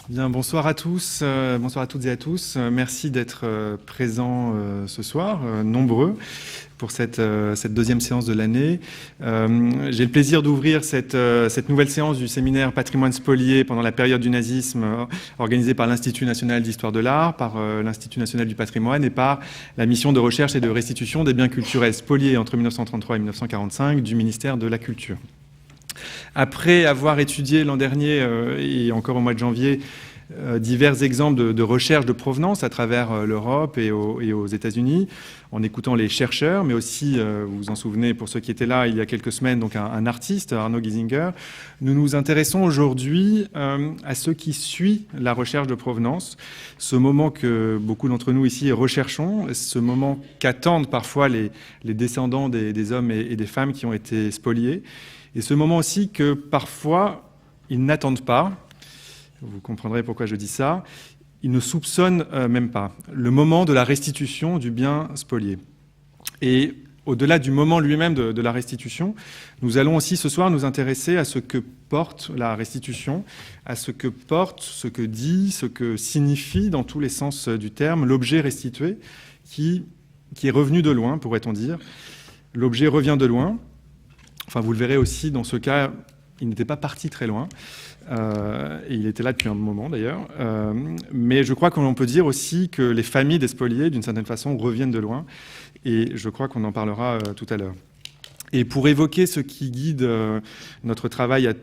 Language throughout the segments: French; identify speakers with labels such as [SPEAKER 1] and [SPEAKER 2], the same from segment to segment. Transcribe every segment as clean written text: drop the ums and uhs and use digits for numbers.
[SPEAKER 1] Bien, bonsoir à tous, bonsoir à toutes et à tous. Merci d'être présents ce soir, nombreux, pour cette deuxième séance de l'année. J'ai le plaisir d'ouvrir cette nouvelle séance du séminaire Patrimoine spolié pendant la période du nazisme, organisée par l'Institut national d'histoire de l'art, par l'Institut national du patrimoine et par la mission de recherche et de restitution des biens culturels spoliés entre 1933 et 1945 du ministère de la Culture. Après avoir étudié l'an dernier et encore au mois de janvier divers exemples de recherche de provenance à travers l'Europe et aux États-Unis, en écoutant les chercheurs, mais aussi, vous vous en souvenez, pour ceux qui étaient là il y a quelques semaines, donc un artiste, Arnaud Giesinger, nous nous intéressons aujourd'hui à ce qui suit la recherche de provenance, ce moment que beaucoup d'entre nous ici recherchons, ce moment qu'attendent parfois les descendants des hommes et des femmes qui ont été spoliés, et ce moment aussi que parfois ils n'attendent pas. Vous comprendrez pourquoi je dis ça. Ils ne soupçonnent même pas le moment de la restitution du bien spolié. Et au-delà du moment lui-même de la restitution, nous allons aussi ce soir nous intéresser à ce que porte la restitution, à ce que porte, ce que dit, ce que signifie dans tous les sens du terme l'objet restitué qui est revenu de loin, pourrait-on dire. L'objet revient de loin. Enfin, vous le verrez aussi, dans ce cas, il n'était pas parti très loin. Et il était là depuis un moment d'ailleurs. Mais je crois qu'on peut dire aussi que les familles des spoliés, d'une certaine façon, reviennent de loin. Et je crois qu'on en parlera tout à l'heure. Et pour évoquer ce qui guide notre travail à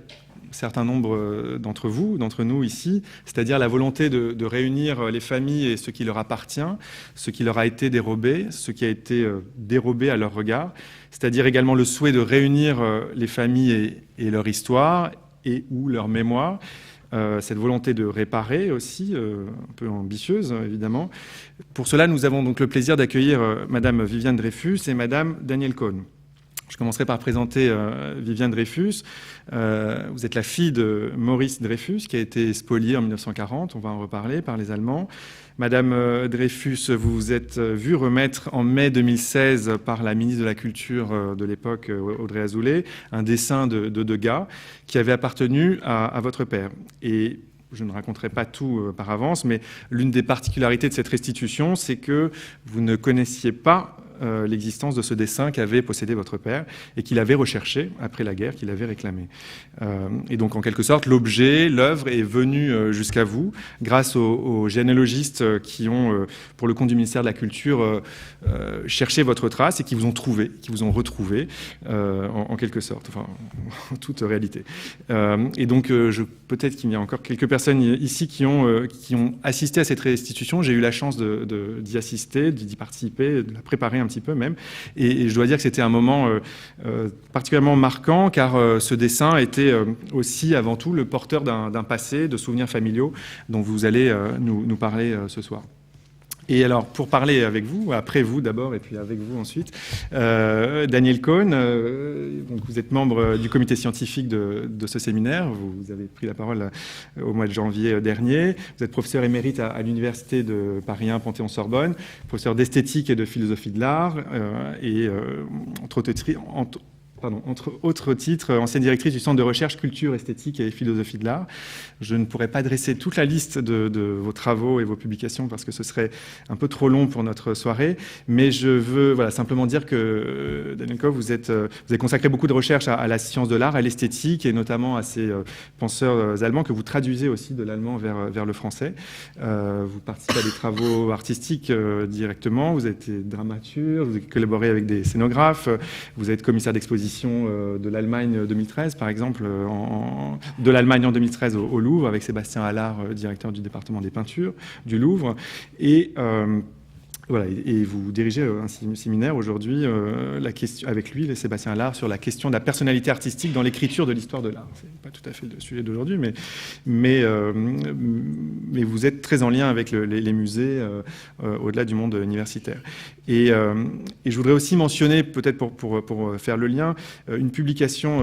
[SPEAKER 1] certain nombre d'entre vous, d'entre nous ici, c'est-à-dire la volonté de réunir les familles et ce qui leur appartient, ce qui leur a été dérobé, ce qui a été dérobé à leur regard, c'est-à-dire également le souhait de réunir les familles et leur histoire et ou leur mémoire, cette volonté de réparer aussi, un peu ambitieuse évidemment. Pour cela, nous avons donc le plaisir d'accueillir Madame Viviane Dreyfus et Madame Danielle Cohn. Je commencerai par présenter Viviane Dreyfus. Vous êtes la fille de Maurice Dreyfus, qui a été spolié en 1940, on va en reparler, par les Allemands. Madame Dreyfus, vous vous êtes vue remettre en mai 2016 par la ministre de la Culture de l'époque, Audrey Azoulay, un dessin de Degas qui avait appartenu à votre père. Et je ne raconterai pas tout par avance, mais l'une des particularités de cette restitution, c'est que vous ne connaissiez pas l'existence de ce dessin qu'avait possédé votre père et qu'il avait recherché après la guerre, qu'il avait réclamé. Et donc, en quelque sorte, l'objet, l'œuvre est venue jusqu'à vous grâce aux généalogistes qui ont, pour le compte du ministère de la Culture, cherché votre trace et qui vous ont trouvé, qui vous ont retrouvé, en quelque sorte, enfin, en toute réalité. Et donc, peut-être qu'il y a encore quelques personnes ici qui ont assisté à cette restitution. J'ai eu la chance d'y assister, d'y participer, de la préparer un petit peu même, et je dois dire que c'était un moment particulièrement marquant, car ce dessin était aussi avant tout le porteur d'un passé, de souvenirs familiaux dont vous allez nous parler ce soir. Et alors, pour parler avec vous, après vous d'abord, et puis avec vous ensuite, Danielle Cohn, donc vous êtes membre du comité scientifique de ce séminaire, vous avez pris la parole au mois de janvier dernier, vous êtes professeur émérite à l'université de Paris 1 Panthéon-Sorbonne, professeur d'esthétique et de philosophie de l'art, et entre autres titres, ancienne directrice du Centre de recherche culture, esthétique et philosophie de l'art. Je ne pourrais pas dresser toute la liste de vos travaux et vos publications parce que ce serait un peu trop long pour notre soirée, mais je veux simplement dire que, Danielle Cohn, vous avez consacré beaucoup de recherches à la science de l'art, à l'esthétique, et notamment à ces penseurs allemands que vous traduisez aussi de l'allemand vers le français. Vous participez à des travaux artistiques directement, vous êtes dramaturge, vous avez collaboré avec des scénographes, vous êtes commissaire d'exposition de l'Allemagne 2013, par exemple, de l'Allemagne en 2013 au Louvre, avec Sébastien Allard, directeur du département des peintures du Louvre. Et vous dirigez un séminaire aujourd'hui avec lui, Sébastien Allard, sur la question de la personnalité artistique dans l'écriture de l'histoire de l'art. C'est pas tout à fait le sujet d'aujourd'hui, mais vous êtes très en lien avec les musées au-delà du monde universitaire. Et je voudrais aussi mentionner, peut-être pour faire le lien, une publication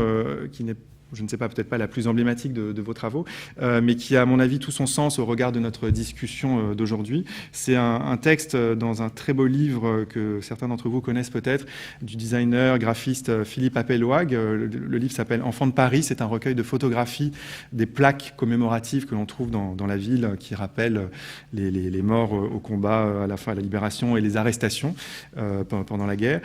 [SPEAKER 1] qui n'est je ne sais pas, peut-être pas la plus emblématique de vos travaux, mais qui a, à mon avis, tout son sens au regard de notre discussion d'aujourd'hui. C'est un texte dans un très beau livre que certains d'entre vous connaissent peut-être, du designer, graphiste Philippe Appelwag. Le livre s'appelle « Enfants de Paris ». C'est un recueil de photographies des plaques commémoratives que l'on trouve dans la ville, qui rappellent les morts au combat à la fin de la libération et les arrestations pendant la guerre,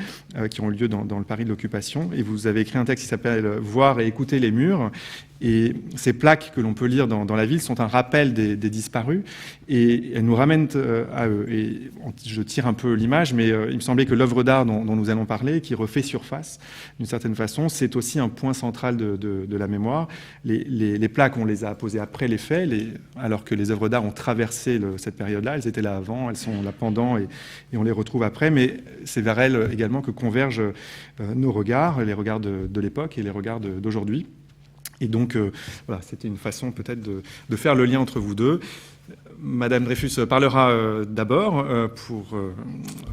[SPEAKER 1] qui ont lieu dans le Paris de l'occupation. Et vous avez écrit un texte qui s'appelle « Voir et écouter les murs ». Et ces plaques que l'on peut lire dans la ville sont un rappel des disparus, et elles nous ramènent à eux. Et je tire un peu l'image, mais il me semblait que l'œuvre d'art dont nous allons parler, qui refait surface d'une certaine façon, c'est aussi un point central de la mémoire. Les plaques, on les a posées après les faits, alors que les œuvres d'art ont traversé cette période-là. Elles étaient là avant, elles sont là pendant, et on les retrouve après. Mais c'est vers elles également que convergent nos regards, les regards de l'époque et les regards d'aujourd'hui. Et donc, voilà, c'était une façon peut-être de faire le lien entre vous deux. Madame Dreyfus parlera d'abord pour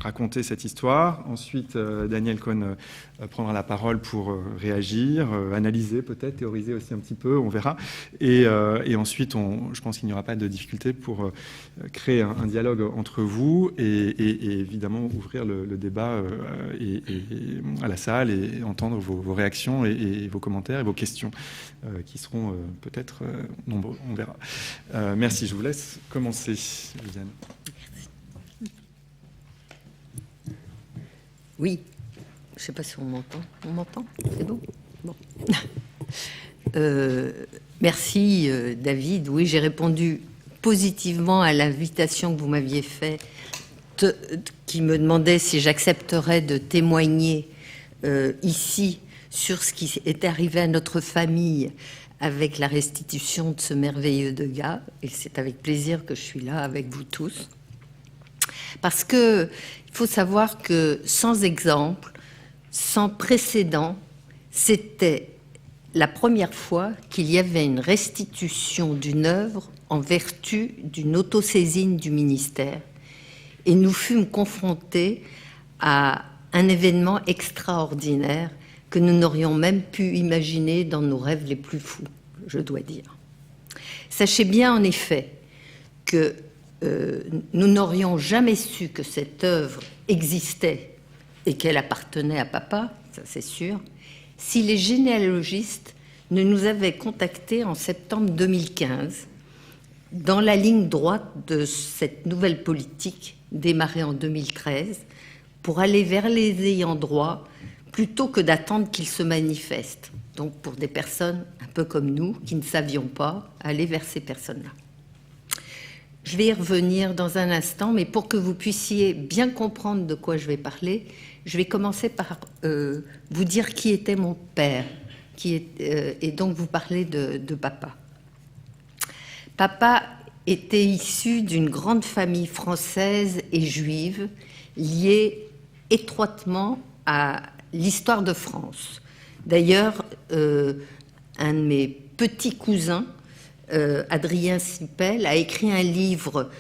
[SPEAKER 1] raconter cette histoire. Ensuite, Daniel Cohn prendra la parole pour réagir, analyser peut-être, théoriser aussi un petit peu, on verra. Et ensuite, je pense qu'il n'y aura pas de difficulté pour créer un dialogue entre vous et évidemment ouvrir le débat à la salle et entendre vos réactions et vos commentaires et vos questions qui seront peut-être nombreux, on verra. Merci, je vous laisse commencer, Viviane.
[SPEAKER 2] Oui, je ne sais pas si on m'entend. On m'entend? C'est bon? Bon. Merci, David. Oui, j'ai répondu positivement à l'invitation que vous m'aviez faite, qui me demandait si j'accepterais de témoigner ici sur ce qui est arrivé à notre famille avec la restitution de ce merveilleux Degas. Et c'est avec plaisir que je suis là avec vous tous. Parce qu'il faut savoir que sans exemple, sans précédent, c'était la première fois qu'il y avait une restitution d'une œuvre en vertu d'une autosaisine du ministère. Et nous fûmes confrontés à un événement extraordinaire que nous n'aurions même pu imaginer dans nos rêves les plus fous, je dois dire. Sachez bien, en effet, que nous n'aurions jamais su que cette œuvre existait et qu'elle appartenait à papa, ça c'est sûr, si les généalogistes ne nous avaient contactés en septembre 2015, dans la ligne droite de cette nouvelle politique démarrée en 2013, pour aller vers les ayants droit, plutôt que d'attendre qu'ils se manifestent. Donc pour des personnes un peu comme nous, qui ne savions pas, aller vers ces personnes-là. Je vais y revenir dans un instant, mais pour que vous puissiez bien comprendre de quoi je vais parler, je vais commencer par vous dire qui était mon père, et donc vous parler de papa. Papa était issu d'une grande famille française et juive, liée étroitement à l'histoire de France. D'ailleurs, un de mes petits cousins, Adrien Sipel, a écrit un livre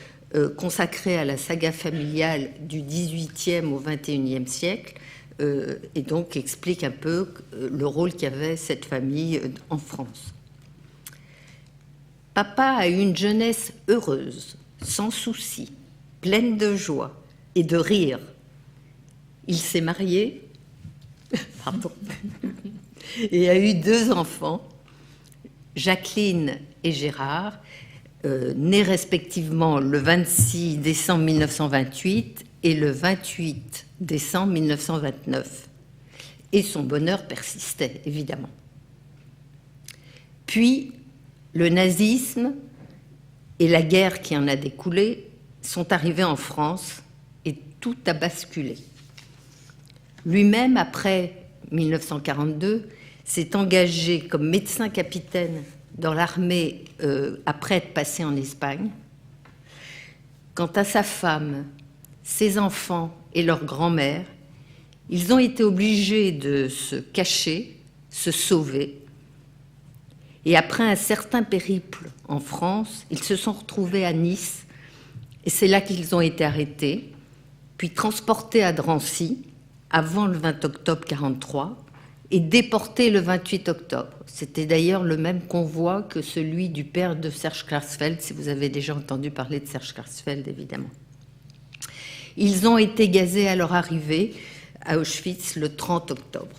[SPEAKER 2] consacré à la saga familiale du XVIIIe au XXIe siècle, et donc explique un peu le rôle qu'avait cette famille en France. Papa a eu une jeunesse heureuse, sans souci, pleine de joie et de rire. Il s'est marié, pardon, et a eu 2 enfants, Jacqueline et Gérard, nés respectivement le 26 décembre 1928 et le 28 décembre 1929. Et son bonheur persistait, évidemment. Puis, le nazisme et la guerre qui en a découlé sont arrivés en France et tout a basculé. Lui-même, après 1942, s'est engagé comme médecin capitaine dans l'armée après être passé en Espagne. Quant à sa femme, ses enfants et leur grand-mère, ils ont été obligés de se cacher, se sauver. Et après un certain périple en France, ils se sont retrouvés à Nice, et c'est là qu'ils ont été arrêtés, puis transportés à Drancy, avant le 20 octobre 1943, et déporté le 28 octobre. C'était d'ailleurs le même convoi que celui du père de Serge Klarsfeld, si vous avez déjà entendu parler de Serge Klarsfeld, évidemment. Ils ont été gazés à leur arrivée à Auschwitz le 30 octobre.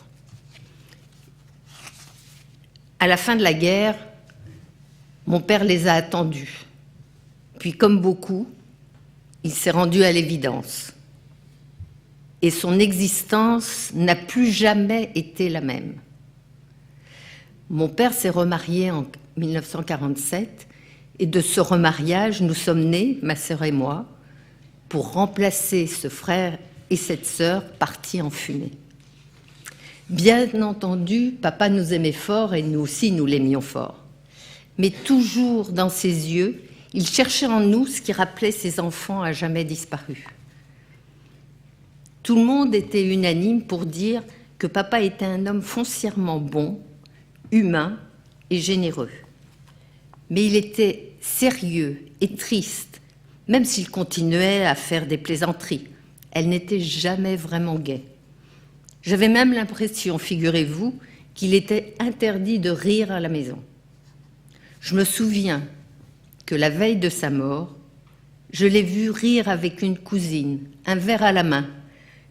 [SPEAKER 2] À la fin de la guerre, mon père les a attendus. Puis, comme beaucoup, il s'est rendu à l'évidence. Et son existence n'a plus jamais été la même. Mon père s'est remarié en 1947, et de ce remariage, nous sommes nés, ma sœur et moi, pour remplacer ce frère et cette sœur partis en fumée. Bien entendu, papa nous aimait fort et nous aussi nous l'aimions fort. Mais toujours dans ses yeux, il cherchait en nous ce qui rappelait ses enfants à jamais disparus. Tout le monde était unanime pour dire que papa était un homme foncièrement bon, humain et généreux. Mais il était sérieux et triste, même s'il continuait à faire des plaisanteries. Elle n'était jamais vraiment gaie. J'avais même l'impression, figurez-vous, qu'il était interdit de rire à la maison. Je me souviens que la veille de sa mort, je l'ai vu rire avec une cousine, un verre à la main,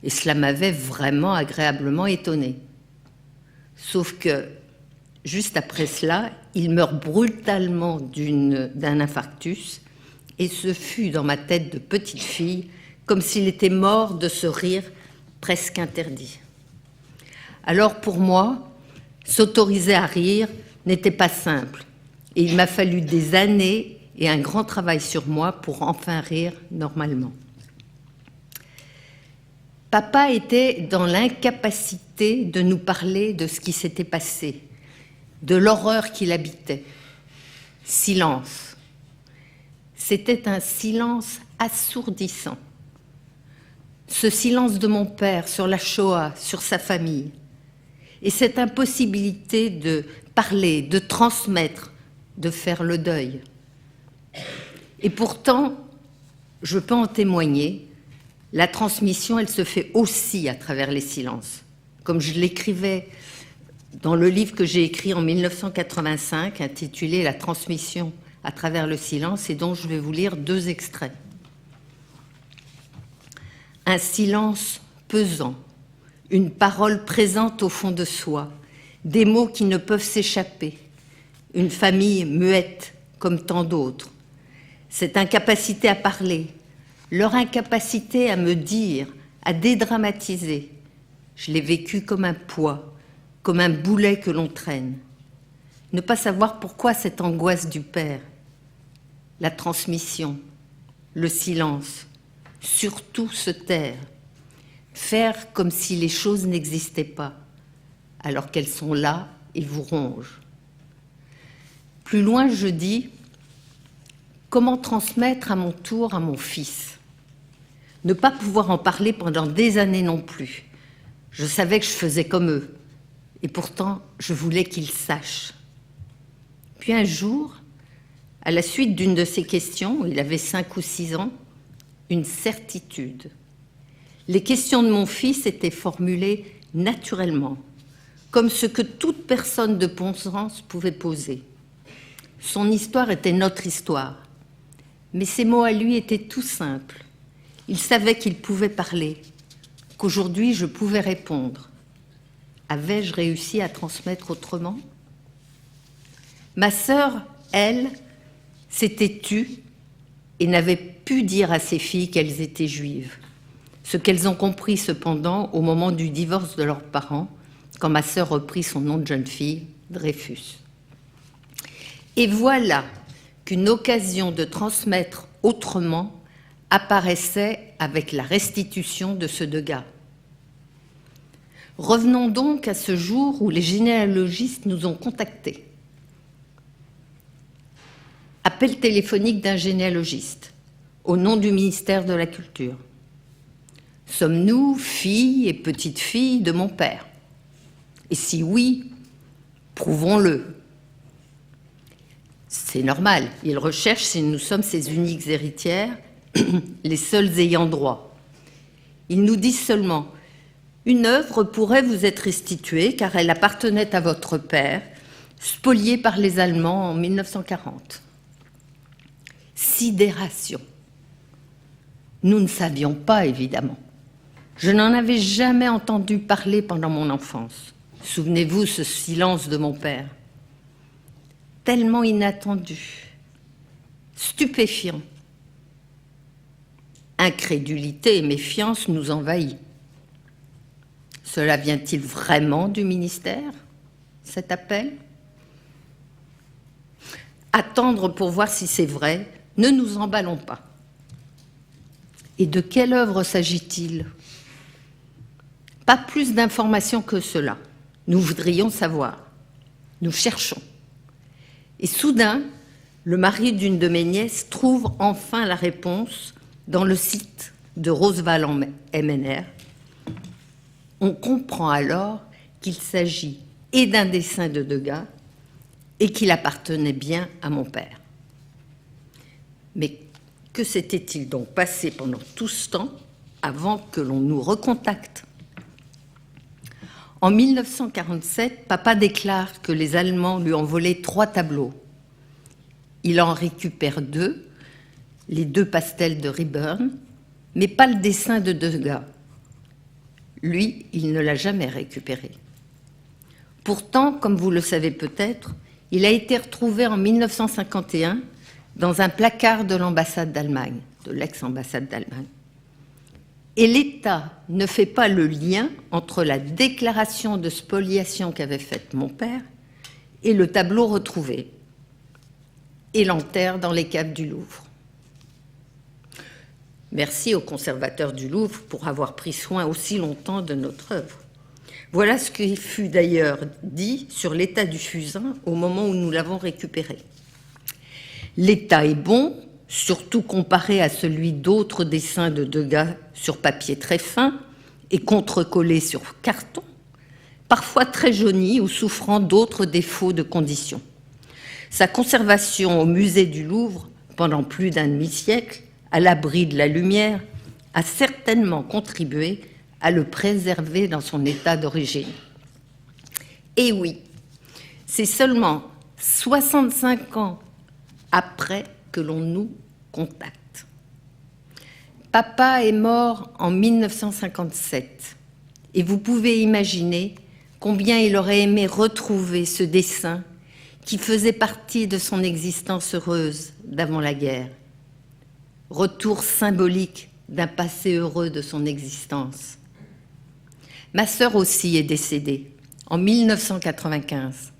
[SPEAKER 2] et cela m'avait vraiment agréablement étonnée. Sauf que, juste après cela, il meurt brutalement d'un infarctus, et ce fut dans ma tête de petite fille, comme s'il était mort de ce rire presque interdit. Alors pour moi, s'autoriser à rire n'était pas simple, et il m'a fallu des années et un grand travail sur moi pour enfin rire normalement. Papa était dans l'incapacité de nous parler de ce qui s'était passé, de l'horreur qu'il habitait. Silence. C'était un silence assourdissant. Ce silence de mon père sur la Shoah, sur sa famille, et cette impossibilité de parler, de transmettre, de faire le deuil. Et pourtant, je peux en témoigner, la transmission, elle se fait aussi à travers les silences. Comme je l'écrivais dans le livre que j'ai écrit en 1985, intitulé « La transmission à travers le silence », et dont je vais vous lire 2 extraits. Un silence pesant, une parole présente au fond de soi, des mots qui ne peuvent s'échapper, une famille muette comme tant d'autres. Cette incapacité à parler, leur incapacité à me dire, à dédramatiser, je l'ai vécu comme un poids, comme un boulet que l'on traîne. Ne pas savoir pourquoi cette angoisse du père, la transmission, le silence, surtout se taire, faire comme si les choses n'existaient pas, alors qu'elles sont là et vous rongent. Plus loin, je dis, comment transmettre à mon tour à mon fils ? Ne pas pouvoir en parler pendant des années non plus. Je savais que je faisais comme eux, et pourtant, je voulais qu'il sache. Puis un jour, à la suite d'une de ces questions, il avait 5 ou 6 ans, une certitude. Les questions de mon fils étaient formulées naturellement, comme ce que toute personne de bon sens pouvait poser. Son histoire était notre histoire, mais ses mots à lui étaient tout simples. Il savait qu'il pouvait parler, qu'aujourd'hui je pouvais répondre. Avais-je réussi à transmettre autrement ? Ma sœur, elle, s'était tue et n'avait pu dire à ses filles qu'elles étaient juives. Ce qu'elles ont compris cependant au moment du divorce de leurs parents, quand ma sœur reprit son nom de jeune fille, Dreyfus. Et voilà qu'une occasion de transmettre autrement apparaissait avec la restitution de ce 2 gars. Revenons donc à ce jour où les généalogistes nous ont contactés. Appel téléphonique d'un généalogiste au nom du ministère de la Culture. Sommes-nous filles et petites-filles de mon père ? Et si oui, prouvons-le. C'est normal, il recherche si nous sommes ses uniques héritières, les seuls ayant droit. Ils nous disent seulement Une œuvre pourrait vous être restituée car elle appartenait à votre père, spoliée par les Allemands en 1940. Sidération. Nous ne savions pas, évidemment. Je n'en avais jamais entendu parler pendant mon enfance. Souvenez-vous ce silence de mon père. Tellement inattendu, stupéfiant. Incrédulité et méfiance nous envahit. Cela vient-il vraiment du ministère, cet appel? Attendre pour voir si c'est vrai, ne nous emballons pas. Et de quelle œuvre s'agit-il? Pas plus d'informations que cela. Nous voudrions savoir. Nous cherchons. Et soudain, le mari d'une de mes nièces trouve enfin la réponse dans le site de Roosevelt en MNR. On comprend alors qu'il s'agit et d'un dessin de Degas et qu'il appartenait bien à mon père. Mais que s'était-il donc passé pendant tout ce temps avant que l'on nous recontacte? En 1947, papa déclare que les Allemands lui ont volé 3 tableaux. Il en récupère 2, les 2 pastels de Reburn, mais pas le dessin de Degas. Lui, il ne l'a jamais récupéré. Pourtant, comme vous le savez peut-être, il a été retrouvé en 1951 dans un placard de l'ambassade d'Allemagne, de l'ex-ambassade d'Allemagne. Et l'État ne fait pas le lien entre la déclaration de spoliation qu'avait faite mon père et le tableau retrouvé, et l'enterre dans les caves du Louvre. Merci au conservateur du Louvre pour avoir pris soin aussi longtemps de notre œuvre. Voilà ce qui fut d'ailleurs dit sur l'état du fusain au moment où nous l'avons récupéré. L'état est bon, surtout comparé à celui d'autres dessins de Degas sur papier très fin et contrecollés sur carton, parfois très jaunis ou souffrant d'autres défauts de condition. Sa conservation au musée du Louvre pendant plus d'un demi-siècle, à l'abri de la lumière, a certainement contribué à le préserver dans son état d'origine. Et oui, c'est seulement 65 ans après que l'on nous contacte. Papa est mort en 1957 et vous pouvez imaginer combien il aurait aimé retrouver ce dessin qui faisait partie de son existence heureuse d'avant la guerre. Retour symbolique d'un passé heureux de son existence. Ma sœur aussi est décédée en 1995.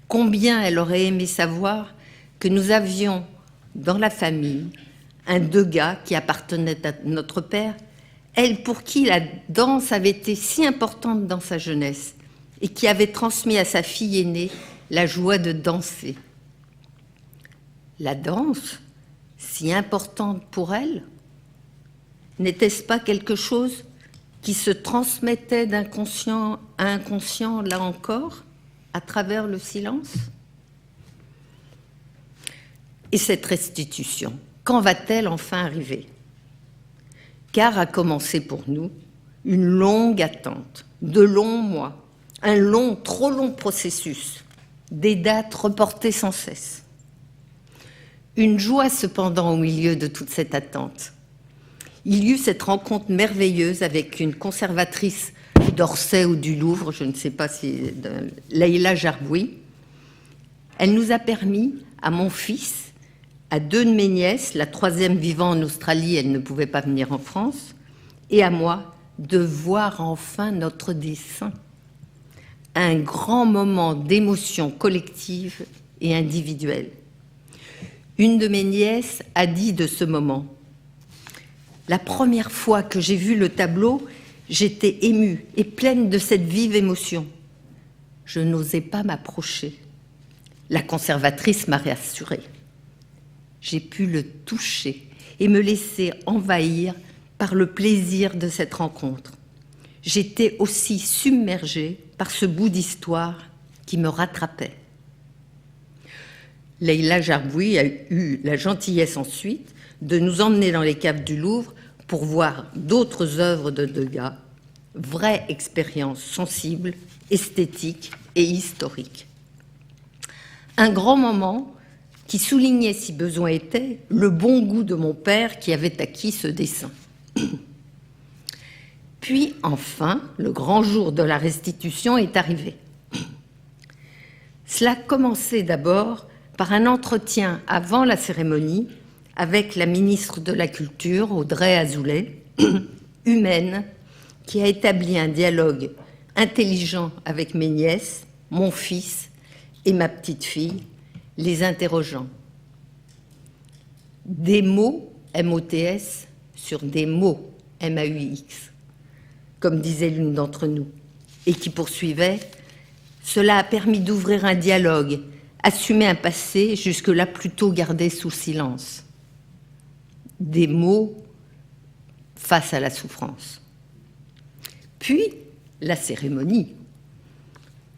[SPEAKER 2] Combien elle aurait aimé savoir que nous avions dans la famille un Degas qui appartenait à notre père, elle pour qui la danse avait été si importante dans sa jeunesse et qui avait transmis à sa fille aînée la joie de danser. La danse, si importante pour elle, n'était-ce pas quelque chose qui se transmettait d'inconscient à inconscient, là encore, à travers le silence? Et cette restitution, quand va-t-elle enfin arriver? Car a commencé pour nous une longue attente, de longs mois, un long, trop long processus, des dates reportées sans cesse. Une joie cependant au milieu de toute cette attente. Il y eut cette rencontre merveilleuse avec une conservatrice d'Orsay ou du Louvre, je ne sais pas si... Leïla Jarboui. Elle nous a permis, à mon fils, à 2 de mes nièces, la 3e vivant en Australie, elle ne pouvait pas venir en France, et à moi, de voir enfin notre dessin. Un grand moment d'émotion collective et individuelle. Une de mes nièces a dit de ce moment: la première fois que j'ai vu le tableau, j'étais émue et pleine de cette vive émotion. Je n'osais pas m'approcher. La conservatrice m'a rassurée. J'ai pu le toucher et me laisser envahir par le plaisir de cette rencontre. J'étais aussi submergée par ce bout d'histoire qui me rattrapait. Leïla Jarboui a eu la gentillesse ensuite de nous emmener dans les caves du Louvre pour voir d'autres œuvres de Degas vraie expérience sensible, esthétique et historique. Un grand moment qui soulignait, si besoin était, le bon goût de mon père qui avait acquis ce dessin. Puis, enfin, le grand jour de la restitution est arrivé. Cela commençait d'abord par un entretien avant la cérémonie avec la ministre de la Culture, Audrey Azoulay, humaine, qui a établi un dialogue intelligent avec mes nièces, mon fils et ma petite-fille, les interrogeant. Des mots, M-O-T-S, sur des mots, M-A-U-X, comme disait l'une d'entre nous, et qui poursuivait « Cela a permis d'ouvrir un dialogue, assumer un passé jusque-là plutôt gardé sous silence. » Des mots face à la souffrance. Puis, la cérémonie.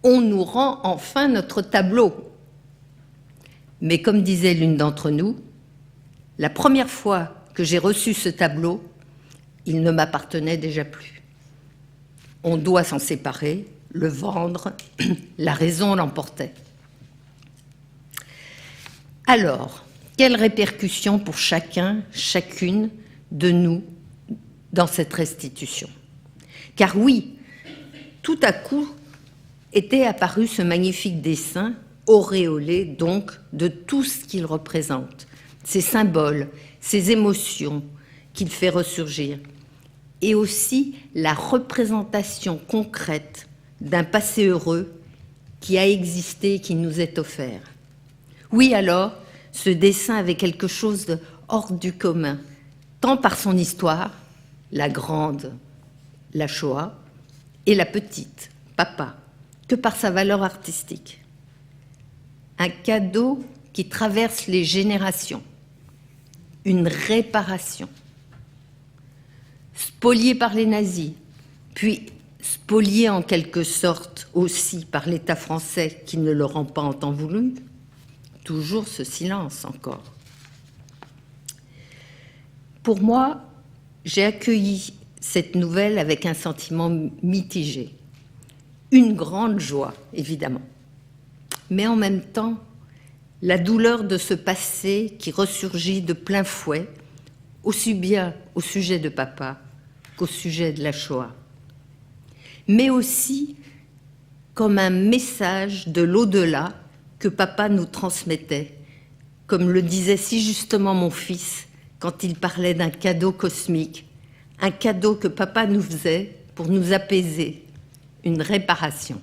[SPEAKER 2] On nous rend enfin notre tableau. Mais comme disait l'une d'entre nous, la première fois que j'ai reçu ce tableau, il ne m'appartenait déjà plus. On doit s'en séparer, le vendre, la raison l'emportait. Alors, quelles répercussions pour chacun, chacune de nous dans cette restitution? Car oui, tout à coup était apparu ce magnifique dessin, auréolé donc de tout ce qu'il représente, ces symboles, ces émotions qu'il fait ressurgir, et aussi la représentation concrète d'un passé heureux qui a existé et qui nous est offert. Oui, alors, ce dessin avait quelque chose de hors du commun, tant par son histoire, la grande, la Shoah, et la petite, papa, que par sa valeur artistique. Un cadeau qui traverse les générations, une réparation. Spolié par les nazis, puis spolié en quelque sorte aussi par l'État français qui ne le rend pas en temps voulu, toujours ce silence encore. Pour moi, j'ai accueilli cette nouvelle avec un sentiment mitigé. Une grande joie, évidemment. Mais en même temps, la douleur de ce passé qui ressurgit de plein fouet, aussi bien au sujet de papa qu'au sujet de la Shoah. Mais aussi comme un message de l'au-delà que papa nous transmettait, comme le disait si justement mon fils quand il parlait d'un cadeau cosmique, un cadeau que papa nous faisait pour nous apaiser, une réparation.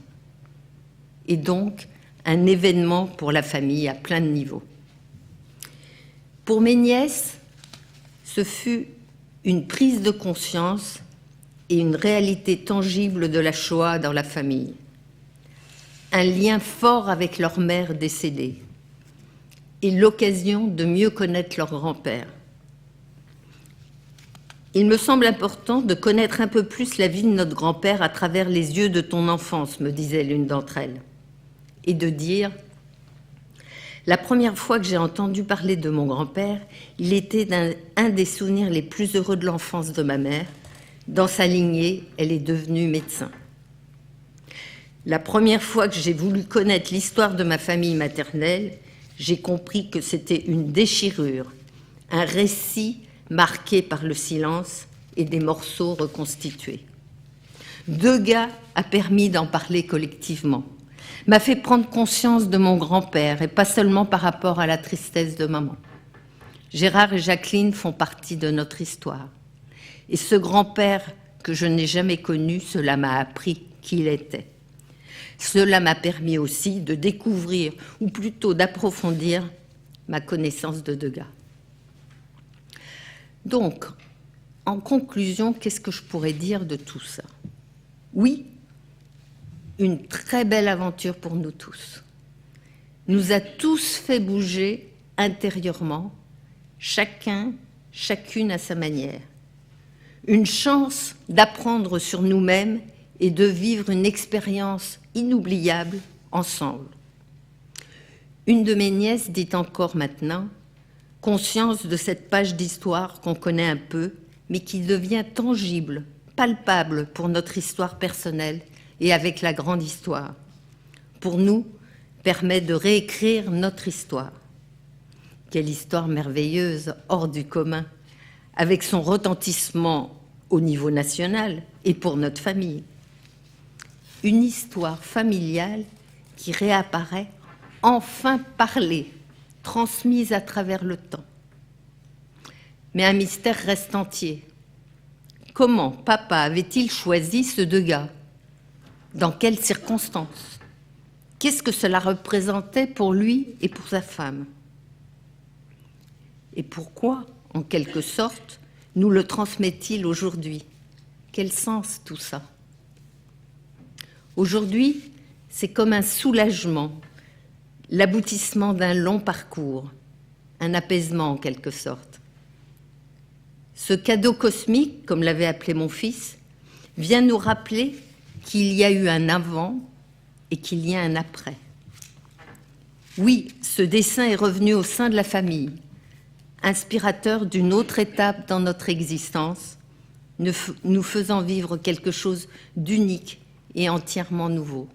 [SPEAKER 2] Et donc, un événement pour la famille à plein de niveaux. Pour mes nièces, ce fut une prise de conscience et une réalité tangible de la Shoah dans la famille. Un lien fort avec leur mère décédée et l'occasion de mieux connaître leur grand-père. Il me semble important de connaître un peu plus la vie de notre grand-père à travers les yeux de ton enfance, me disait l'une d'entre elles, et de dire « La première fois que j'ai entendu parler de mon grand-père, il était un des souvenirs les plus heureux de l'enfance de ma mère. Dans sa lignée, elle est devenue médecin. La première fois que j'ai voulu connaître l'histoire de ma famille maternelle, j'ai compris que c'était une déchirure, un récit marqué par le silence et des morceaux reconstitués. Degas a permis d'en parler collectivement, m'a fait prendre conscience de mon grand-père et pas seulement par rapport à la tristesse de maman. Gérard et Jacqueline font partie de notre histoire. Et ce grand-père que je n'ai jamais connu, cela m'a appris qui il était. Cela m'a permis aussi de découvrir, ou plutôt d'approfondir, ma connaissance de Degas. Donc, en conclusion, qu'est-ce que je pourrais dire de tout ça? Oui, une très belle aventure pour nous tous. Nous a tous fait bouger intérieurement, chacun, chacune à sa manière. Une chance d'apprendre sur nous-mêmes et de vivre une expérience inoubliable ensemble. Une de mes nièces dit encore maintenant, conscience de cette page d'histoire qu'on connaît un peu, mais qui devient tangible palpable pour notre histoire personnelle et avec la grande histoire. Pour nous, permet de réécrire notre histoire. Quelle histoire merveilleuse, hors du commun, avec son retentissement au niveau national et pour notre famille. Une histoire familiale qui réapparaît, enfin parlée, transmise à travers le temps. Mais un mystère reste entier. Comment papa avait-il choisi ce deux gars? Dans quelles circonstances? Qu'est-ce que cela représentait pour lui et pour sa femme? Et pourquoi, en quelque sorte, nous le transmet-il aujourd'hui? Quel sens tout ça? Aujourd'hui, c'est comme un soulagement, l'aboutissement d'un long parcours, un apaisement en quelque sorte. Ce cadeau cosmique, comme l'avait appelé mon fils, vient nous rappeler qu'il y a eu un avant et qu'il y a un après. Oui, ce dessin est revenu au sein de la famille, inspirateur d'une autre étape dans notre existence, nous faisant vivre quelque chose d'unique et entièrement nouveau.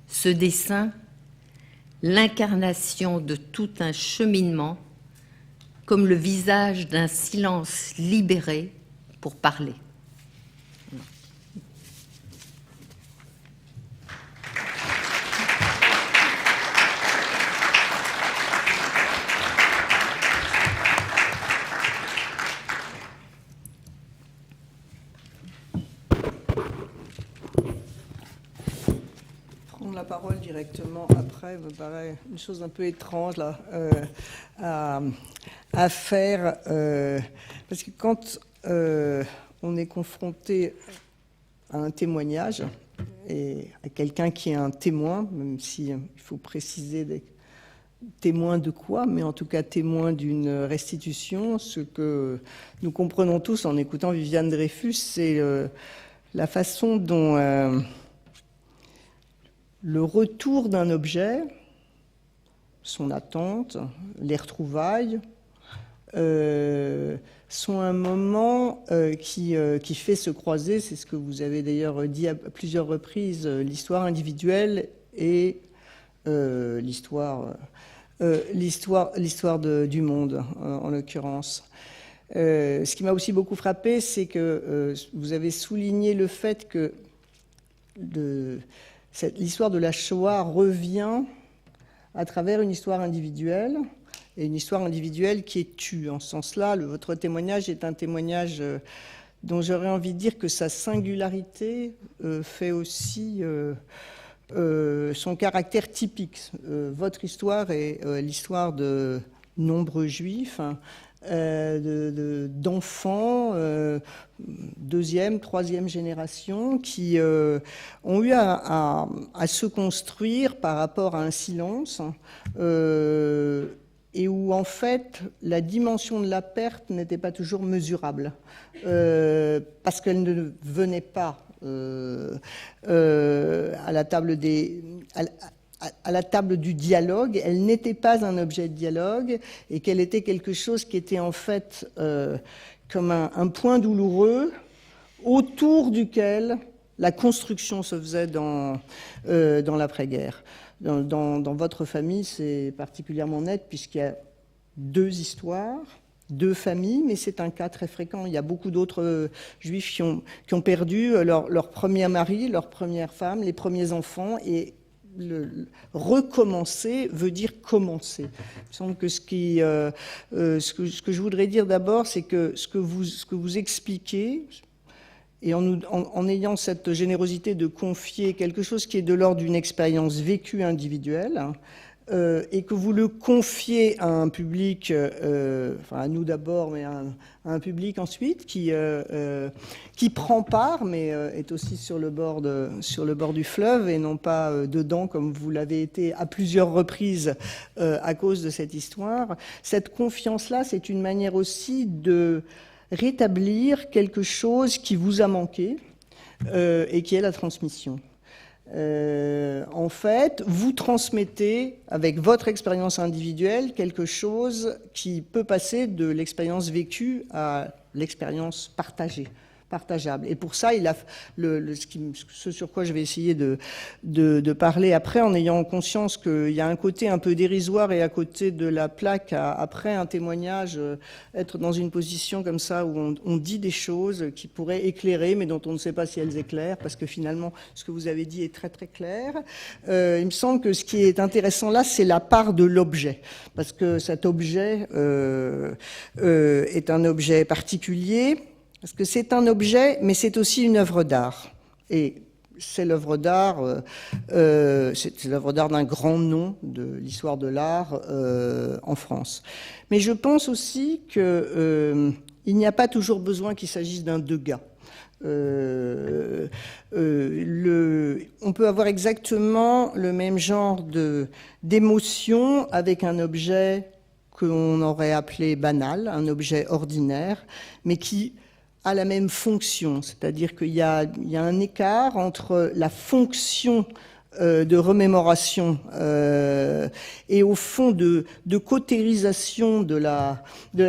[SPEAKER 2] Ce dessin, l'incarnation de tout un cheminement, comme le visage d'un silence libéré pour parler.
[SPEAKER 3] Prendre la parole directement après me paraît une chose un peu étrange là, à faire, parce que quand on est confronté à un témoignage et à quelqu'un qui est un témoin, même si il faut préciser des témoins de quoi, mais en tout cas témoin d'une restitution, ce que nous comprenons tous en écoutant Viviane Dreyfus, c'est la façon dont le retour d'un objet, son attente, les retrouvailles, sont un moment qui fait se croiser, c'est ce que vous avez d'ailleurs dit à plusieurs reprises, l'histoire individuelle et l'histoire du monde, en l'occurrence. Ce qui m'a aussi beaucoup frappé, c'est que vous avez souligné le fait que l'histoire de la Shoah revient à travers une histoire individuelle, et une histoire individuelle qui est tue. En ce sens-là, votre témoignage est un témoignage dont j'aurais envie de dire que sa singularité fait aussi son caractère typique. Votre histoire est l'histoire de nombreux juifs, d'enfants, deuxième, troisième génération, qui ont eu à se construire par rapport à un silence, et où en fait la dimension de la perte n'était pas toujours mesurable, parce qu'elle ne venait pas à la table à la table du dialogue, elle n'était pas un objet de dialogue, et qu'elle était quelque chose qui était en fait comme un point douloureux autour duquel la construction se faisait dans l'après-guerre. Dans votre famille, c'est particulièrement net, puisqu'il y a deux histoires, deux familles, mais c'est un cas très fréquent. Il y a beaucoup d'autres juifs qui ont perdu leur premier mari, leur première femme, les premiers enfants, et recommencer veut dire commencer. Il me semble que ce que je voudrais dire d'abord, c'est que ce que vous expliquez, et en ayant cette générosité de confier quelque chose qui est de l'ordre d'une expérience vécue individuelle, et que vous le confiez à un public, enfin à nous d'abord, mais à un public ensuite, qui prend part, mais est aussi sur le bord du fleuve, et non pas dedans, comme vous l'avez été à plusieurs reprises à cause de cette histoire. Cette confiance-là, c'est une manière aussi de rétablir quelque chose qui vous a manqué, et qui est la transmission. En fait, vous transmettez avec votre expérience individuelle quelque chose qui peut passer de l'expérience vécue à l'expérience partagée partageable. Et pour ça, il a ce sur quoi je vais essayer de parler après, en ayant conscience qu'il y a un côté un peu dérisoire et à côté de la plaque, après un témoignage, être dans une position comme ça où on dit des choses qui pourraient éclairer, mais dont on ne sait pas si elles éclairent, parce que finalement, ce que vous avez dit est très très clair. Il me semble que ce qui est intéressant là, c'est la part de l'objet, parce que cet objet est un objet particulier, parce que c'est un objet, mais c'est aussi une œuvre d'art. Et c'est l'œuvre d'art, c'est l'œuvre d'art d'un grand nom de l'histoire de l'art en France. Mais je pense aussi qu'il n'y a pas toujours besoin qu'il s'agisse d'un Degas. On peut avoir exactement le même genre d'émotion avec un objet qu'on aurait appelé banal, un objet ordinaire, mais qui a la même fonction, c'est-à-dire qu'il y a un écart entre la fonction de remémoration et au fond de cautérisation de la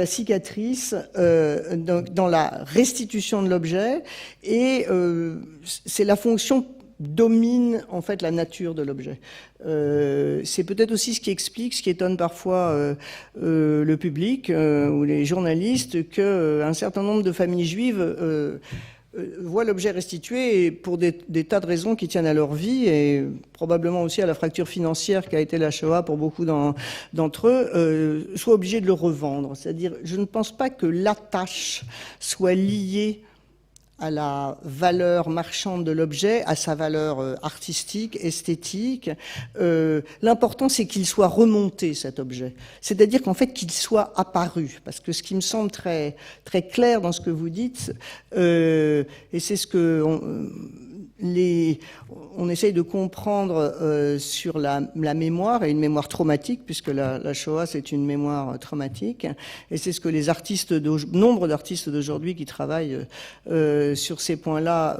[SPEAKER 3] cicatrice dans la restitution de l'objet, et c'est la fonction domine en fait la nature de l'objet. C'est peut-être aussi ce qui explique, ce qui étonne parfois le public ou les journalistes, qu'un certain nombre de familles juives voient l'objet restitué pour des tas de raisons qui tiennent à leur vie et probablement aussi à la fracture financière qu'a été la Shoah pour beaucoup d'entre eux, soient obligés de le revendre. C'est-à-dire, je ne pense pas que l'attache soit liée à la valeur marchande de l'objet, à sa valeur artistique, esthétique. L'important, c'est qu'il soit remonté, cet objet. C'est-à-dire qu'en fait, qu'il soit apparu. Parce que ce qui me semble très, très clair dans ce que vous dites, et c'est ce que on essaye de comprendre sur la mémoire, et une mémoire traumatique, puisque la Shoah, c'est une mémoire traumatique, et c'est ce que les artistes, nombre d'artistes d'aujourd'hui qui travaillent sur ces points-là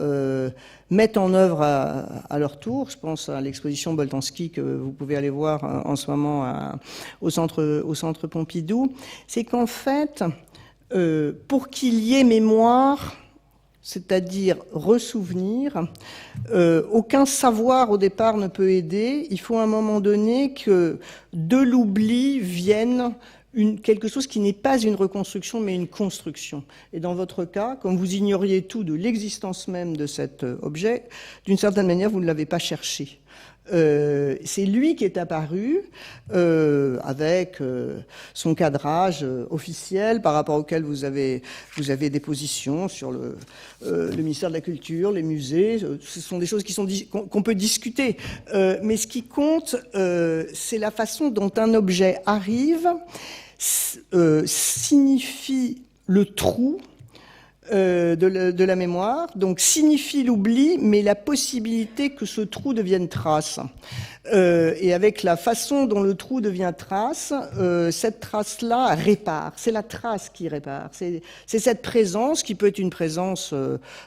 [SPEAKER 3] mettent en œuvre à leur tour. Je pense à l'exposition Boltanski que vous pouvez aller voir en ce moment au centre Pompidou. C'est qu'en fait, pour qu'il y ait mémoire, c'est-à-dire ressouvenir, aucun savoir au départ ne peut aider. Il faut à un moment donné que de l'oubli vienne quelque chose qui n'est pas une reconstruction, mais une construction. Et dans votre cas, comme vous ignoriez tout de l'existence même de cet objet, d'une certaine manière, vous ne l'avez pas cherché. C'est lui qui est apparu avec son cadrage officiel par rapport auquel vous avez des positions sur le ministère de la Culture, les musées. Ce sont des choses qu'on peut discuter. Mais ce qui compte, c'est la façon dont un objet arrive, signifie le trou de la mémoire, donc signifie l'oubli, mais la possibilité que ce trou devienne trace. Et avec la façon dont le trou devient trace, cette trace-là répare. C'est la trace qui répare. C'est cette présence qui peut être une présence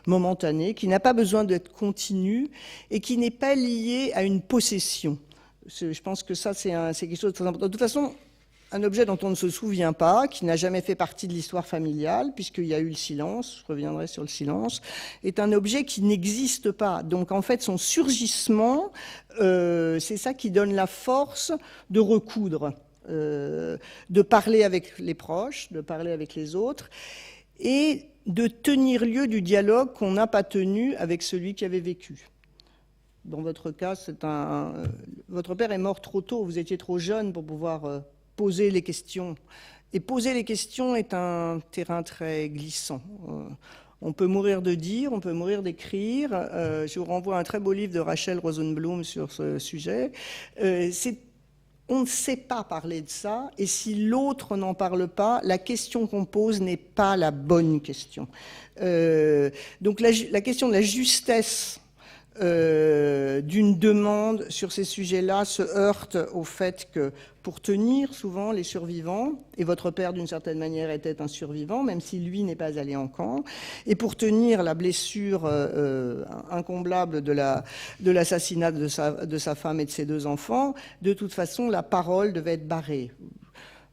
[SPEAKER 3] momentanée, qui n'a pas besoin d'être continue et qui n'est pas liée à une possession. Je pense que ça, c'est quelque chose de très important. De toute façon, un objet dont on ne se souvient pas, qui n'a jamais fait partie de l'histoire familiale, puisqu'il y a eu le silence, je reviendrai sur le silence, est un objet qui n'existe pas. Donc en fait, son surgissement, c'est ça qui donne la force de recoudre, de parler avec les proches, de parler avec les autres, et de tenir lieu du dialogue qu'on n'a pas tenu avec celui qui avait vécu. Dans votre cas, votre père est mort trop tôt, vous étiez trop jeune pour pouvoir poser les questions. Et poser les questions est un terrain très glissant. On peut mourir de dire, on peut mourir d'écrire. Je vous renvoie à un très beau livre de Rachel Rosenblum sur ce sujet. On ne sait pas parler de ça, et si l'autre n'en parle pas, la question qu'on pose n'est pas la bonne question. Donc la question de la justesse d'une demande sur ces sujets-là se heurte au fait que pour tenir souvent les survivants, et votre père d'une certaine manière était un survivant, même si lui n'est pas allé en camp, et pour tenir la blessure incomblable de l'assassinat de sa femme et de ses 2 enfants, de toute façon la parole devait être barrée.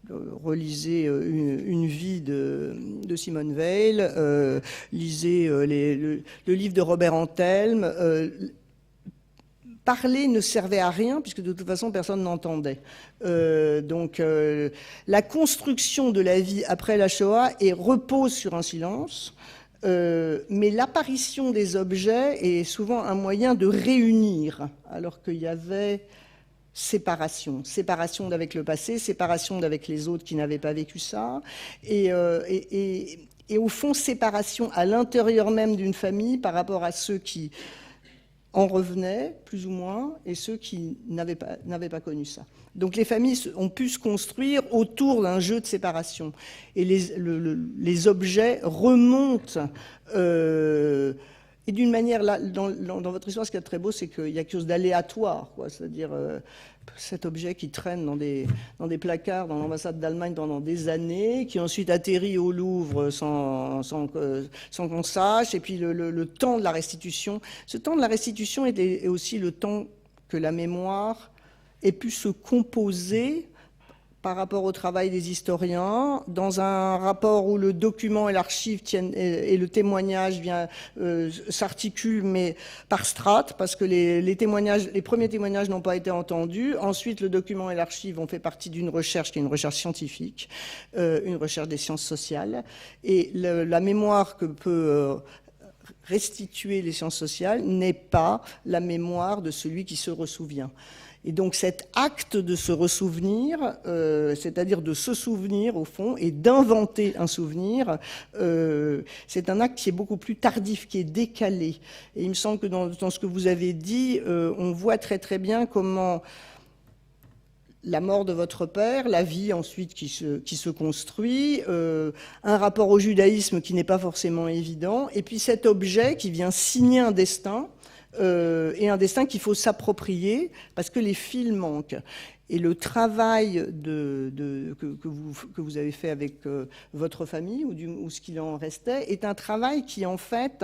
[SPEAKER 3] relisez une vie de Simone Weil, lisez le livre de Robert Antelme. Parler ne servait à rien, puisque de toute façon, personne n'entendait. Donc, la construction de la vie après la Shoah repose sur un silence, mais l'apparition des objets est souvent un moyen de réunir, alors qu'il y avait séparation d'avec le passé, séparation d'avec les autres qui n'avaient pas vécu ça, et au fond, séparation à l'intérieur même d'une famille par rapport à ceux qui en revenaient, plus ou moins, et ceux qui n'avaient pas connu ça. Donc les familles ont pu se construire autour d'un jeu de séparation. Et les objets remontent, et d'une manière, là, dans votre histoire, ce qui est très beau, c'est qu'il y a quelque chose d'aléatoire, quoi. C'est-à-dire cet objet qui traîne dans des placards dans l'ambassade d'Allemagne pendant des années, qui ensuite atterrit au Louvre sans qu'on sache, et puis le temps de la restitution. Ce temps de la restitution est aussi le temps que la mémoire ait pu se composer par rapport au travail des historiens, dans un rapport où le document et l'archive et le témoignage s'articulent, mais par strates, parce que les premiers témoignages n'ont pas été entendus. Ensuite, le document et l'archive ont fait partie d'une recherche qui est une recherche scientifique, une recherche des sciences sociales. Et la mémoire que peut restituer les sciences sociales n'est pas la mémoire de celui qui se ressouvient. Et donc cet acte de se ressouvenir, c'est-à-dire de se souvenir au fond et d'inventer un souvenir, c'est un acte qui est beaucoup plus tardif, qui est décalé. Et il me semble que dans ce que vous avez dit, on voit très très bien comment la mort de votre père, la vie ensuite qui se construit, un rapport au judaïsme qui n'est pas forcément évident, et puis cet objet qui vient signer un destin, et un destin qu'il faut s'approprier parce que les fils manquent. Et le travail que vous avez fait avec votre famille ou ce qu'il en restait est un travail qui en fait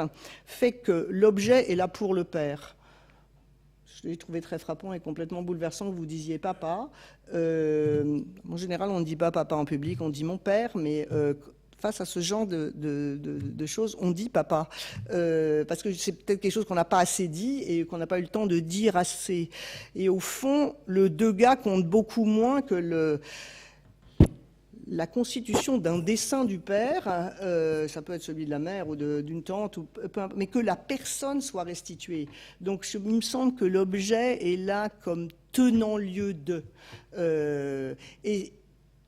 [SPEAKER 3] que l'objet est là pour le père. Je l'ai trouvé très frappant et complètement bouleversant que vous disiez papa. En général, on ne dit pas papa en public, on dit mon père, mais face à ce genre de choses, on dit papa, parce que c'est peut-être quelque chose qu'on n'a pas assez dit et qu'on n'a pas eu le temps de dire assez. Et au fond, le Degas compte beaucoup moins que la constitution d'un dessin du père, ça peut être celui de la mère ou d'une tante, mais que la personne soit restituée. Donc il me semble que l'objet est là comme tenant lieu de. Et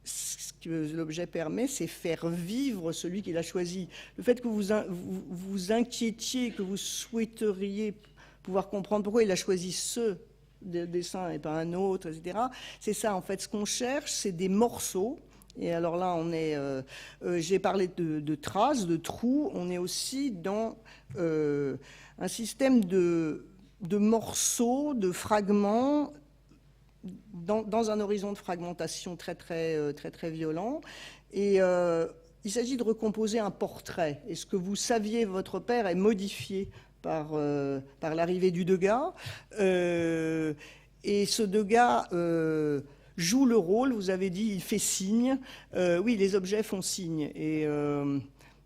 [SPEAKER 3] ce que l'objet permet, c'est faire vivre celui qui l'a choisi. Le fait que vous inquiétiez, que vous souhaiteriez pouvoir comprendre pourquoi il a choisi ce dessin et pas un autre, etc., c'est ça, en fait, ce qu'on cherche, c'est des morceaux. Et alors là, j'ai parlé de traces, de trous, on est aussi dans un système de morceaux, de fragments, dans un horizon de fragmentation très violent. Et il s'agit de recomposer un portrait. Et ce que vous saviez, votre père, est modifié par l'arrivée du Degas. Et ce Degas joue le rôle, vous avez dit, il fait signe. Oui, les objets font signe. Et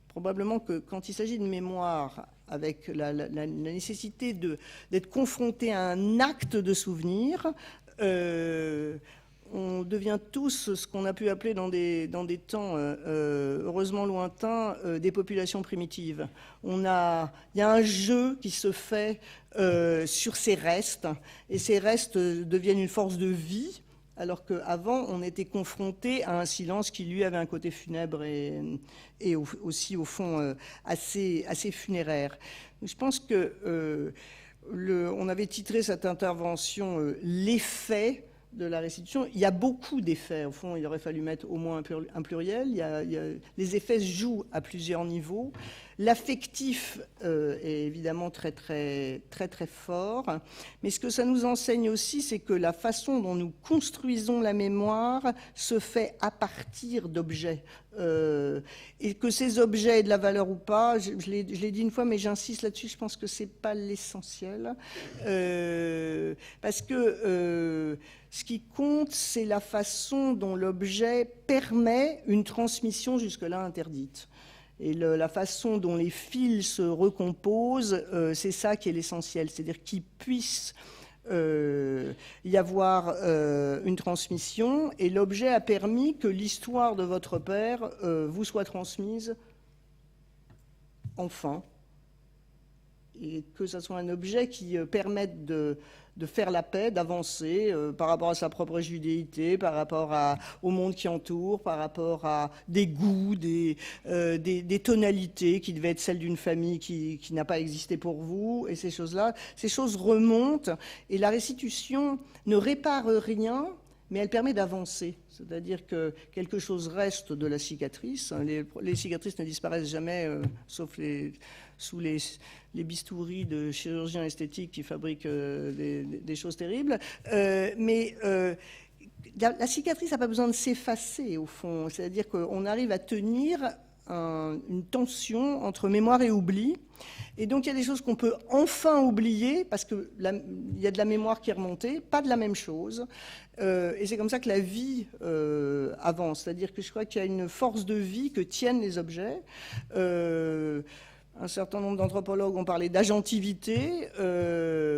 [SPEAKER 3] probablement que quand il s'agit de mémoire, avec la nécessité d'être confronté à un acte de souvenir, on devient tous ce qu'on a pu appeler dans des temps heureusement lointains des populations primitives. Il y a un jeu qui se fait sur ces restes, et ces restes deviennent une force de vie, alors qu'avant, on était confronté à un silence qui, lui, avait un côté funèbre et aussi, au fond, assez funéraire. Je pense que on avait titré cette intervention « L'effet » de la restitution. Il y a beaucoup d'effets. Au fond, il aurait fallu mettre au moins un pluriel. Les effets se jouent à plusieurs niveaux. L'affectif est évidemment très fort. Mais ce que ça nous enseigne aussi, c'est que la façon dont nous construisons la mémoire se fait à partir d'objets. Et que ces objets aient de la valeur ou pas, je l'ai dit une fois, mais j'insiste là-dessus, je pense que c'est pas l'essentiel. Parce que Ce qui compte, c'est la façon dont l'objet permet une transmission jusque-là interdite. Et la façon dont les fils se recomposent, c'est ça qui est l'essentiel. C'est-à-dire qu'il puisse y avoir une transmission, et l'objet a permis que l'histoire de votre père vous soit transmise enfin, et que ce soit un objet qui permette de faire la paix, d'avancer par rapport à sa propre judéité, par rapport au monde qui entoure, par rapport à des goûts, des tonalités qui devaient être celles d'une famille qui n'a pas existé pour vous, et ces choses-là. Ces choses remontent, et la restitution ne répare rien, mais elle permet d'avancer. C'est-à-dire que quelque chose reste de la cicatrice. Les cicatrices ne disparaissent jamais, sauf sous les bistouris de chirurgiens esthétiques qui fabriquent des choses terribles. Mais la cicatrice n'a pas besoin de s'effacer, au fond. C'est-à-dire qu'on arrive à tenir une tension entre mémoire et oubli. Et donc, il y a des choses qu'on peut enfin oublier, parce qu'il y a de la mémoire qui est remontée, pas de la même chose. Et c'est comme ça que la vie avance. C'est-à-dire que je crois qu'il y a une force de vie que tiennent les objets. Un certain nombre d'anthropologues ont parlé d'agentivité.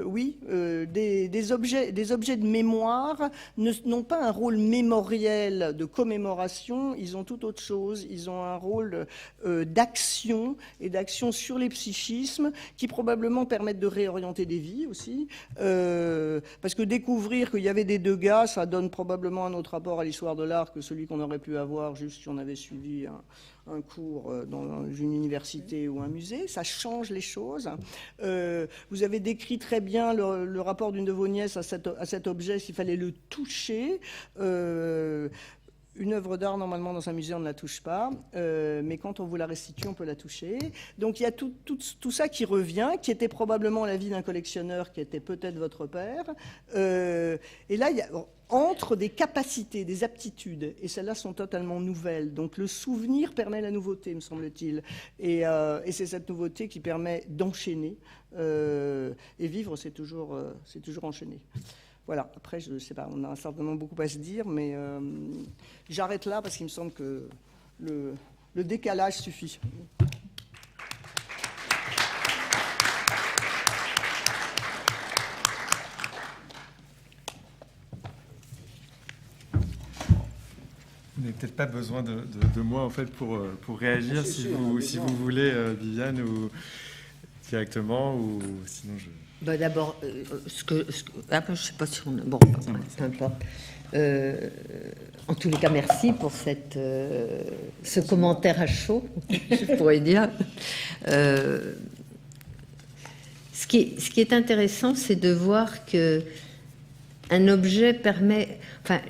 [SPEAKER 3] Oui, des objets de mémoire n'ont pas un rôle mémoriel de commémoration, ils ont tout autre chose. Ils ont un rôle d'action, et d'action sur les psychismes, qui probablement permettent de réorienter des vies aussi. Parce que découvrir qu'il y avait des dégâts, ça donne probablement un autre rapport à l'histoire de l'art que celui qu'on aurait pu avoir juste si on avait suivi un cours dans une université ou un musée. Ça change les choses. Vous avez décrit très bien le rapport d'une de vos nièces à cet objet, s'il fallait le toucher. Une œuvre d'art, normalement, dans un musée, on ne la touche pas, mais quand on vous la restitue, on peut la toucher. Donc il y a tout ça qui revient, qui était probablement la vie d'un collectionneur, qui était peut-être votre père. Et là, il y a entre des capacités, des aptitudes, et celles-là sont totalement nouvelles. Donc le souvenir permet la nouveauté, me semble-t-il. Et c'est cette nouveauté qui permet d'enchaîner. Et vivre, c'est toujours enchaîner. Voilà, après, je ne sais pas, on a certainement beaucoup à se dire, mais j'arrête là parce qu'il me semble que le décalage suffit.
[SPEAKER 1] Vous n'avez peut-être pas besoin de moi en fait pour réagir, si vous voulez, Viviane, ou directement, ou sinon je...
[SPEAKER 2] Bah d'abord, je sais pas si on a... Bon, peu importe. En tous les cas, merci pour ce commentaire à chaud, je pourrais dire. Ce qui est intéressant, c'est de voir que un objet permet... Enfin,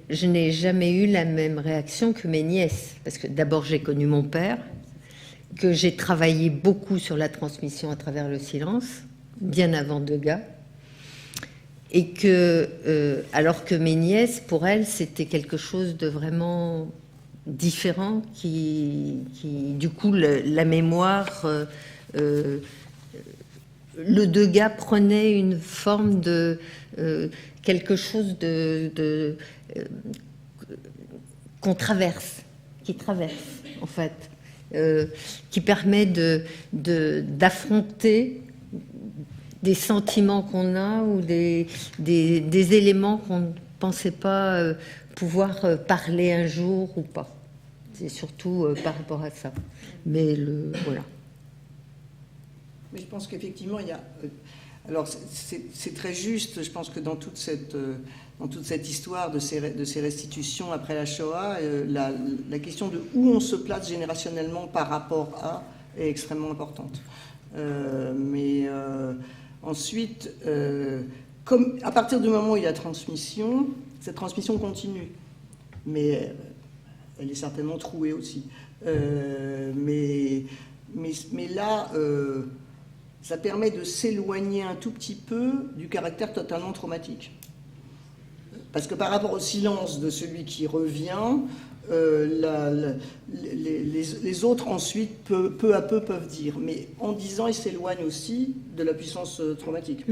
[SPEAKER 2] je n'ai jamais eu la même réaction que mes nièces, parce que d'abord, j'ai connu mon père, que j'ai travaillé beaucoup sur la transmission à travers le silence, bien avant Degas, et que, alors que mes nièces, pour elles, c'était quelque chose de vraiment différent, qui du coup, la mémoire... le Degas prenait une forme de quelque chose qu'on traverse, qui traverse en fait, qui permet d'affronter des sentiments qu'on a ou des éléments qu'on ne pensait pas pouvoir parler un jour ou pas. C'est surtout par rapport à ça. Mais voilà.
[SPEAKER 3] Mais je pense qu'effectivement, il y a... alors, c'est très juste. Je pense que dans toute cette histoire de ces restitutions après la Shoah, la question de où on se place générationnellement par rapport à est extrêmement importante. Mais ensuite, comme à partir du moment où il y a transmission, cette transmission continue. Mais elle est certainement trouée aussi. Mais là... ça permet de s'éloigner un tout petit peu du caractère totalement traumatique. Parce que par rapport au silence de celui qui revient, les autres ensuite, peu à peu, peuvent dire. Mais en disant, ils s'éloignent aussi de la puissance traumatique.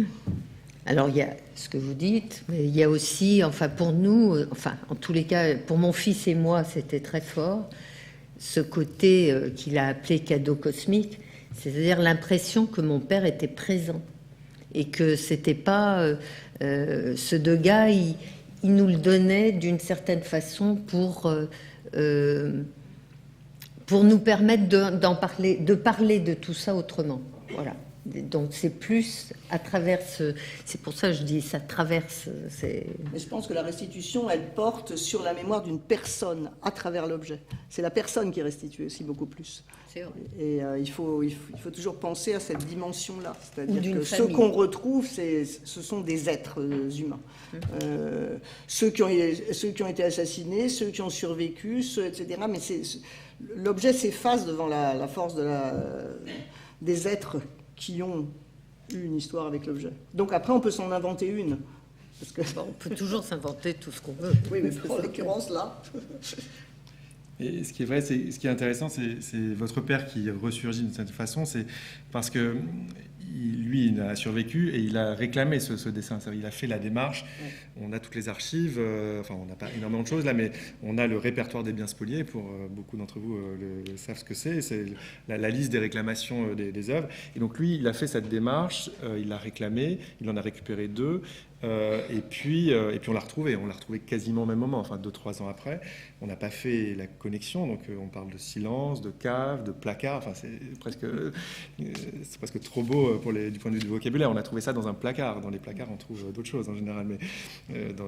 [SPEAKER 2] Alors, il y a ce que vous dites, mais il y a aussi, enfin, pour nous, enfin, en tous les cas, pour mon fils et moi, c'était très fort, ce côté qu'il a appelé cadeau cosmique, c'est-à-dire l'impression que mon père était présent et que c'était pas ce Degas, il nous le donnait d'une certaine façon pour nous permettre de parler de tout ça autrement. Voilà. Donc c'est plus à travers c'est pour ça que je dis ça traverse.
[SPEAKER 3] Mais je pense que la restitution, elle porte sur la mémoire d'une personne à travers l'objet. C'est la personne qui est restituée aussi beaucoup plus.
[SPEAKER 2] C'est vrai.
[SPEAKER 3] Et il faut toujours penser à cette dimension-là. C'est-à-dire que
[SPEAKER 2] famille.
[SPEAKER 3] ceux qu'on retrouve, ce sont des êtres humains. Ceux qui ont été assassinés, ceux qui ont survécu, etc. Mais l'objet s'efface devant la force des êtres qui ont eu une histoire avec l'objet. Donc après, on peut s'en inventer une. Parce que...
[SPEAKER 2] Bon, on peut toujours s'inventer tout ce qu'on veut.
[SPEAKER 3] Oui, mais en l'occurrence, là...
[SPEAKER 1] Et ce qui est vrai, ce qui est intéressant, c'est votre père qui ressurgit d'une certaine façon, c'est parce que lui, il a survécu et il a réclamé ce dessin. Il a fait la démarche. On a toutes les archives. Enfin, on n'a pas énormément de choses là, mais on a le répertoire des biens spoliés. Pour beaucoup d'entre vous savent ce que c'est. C'est la liste des réclamations des œuvres. Et donc lui, il a fait cette démarche. Il l'a réclamé. Il en a récupéré 2. Et puis on l'a retrouvé. On l'a retrouvé quasiment au même moment, enfin 2-3 ans après. On n'a pas fait la connexion, donc on parle de silence, de cave, de placard. Enfin, c'est presque trop beau du point de vue du vocabulaire. On a trouvé ça dans un placard. Dans les placards, on trouve d'autres choses en général, mais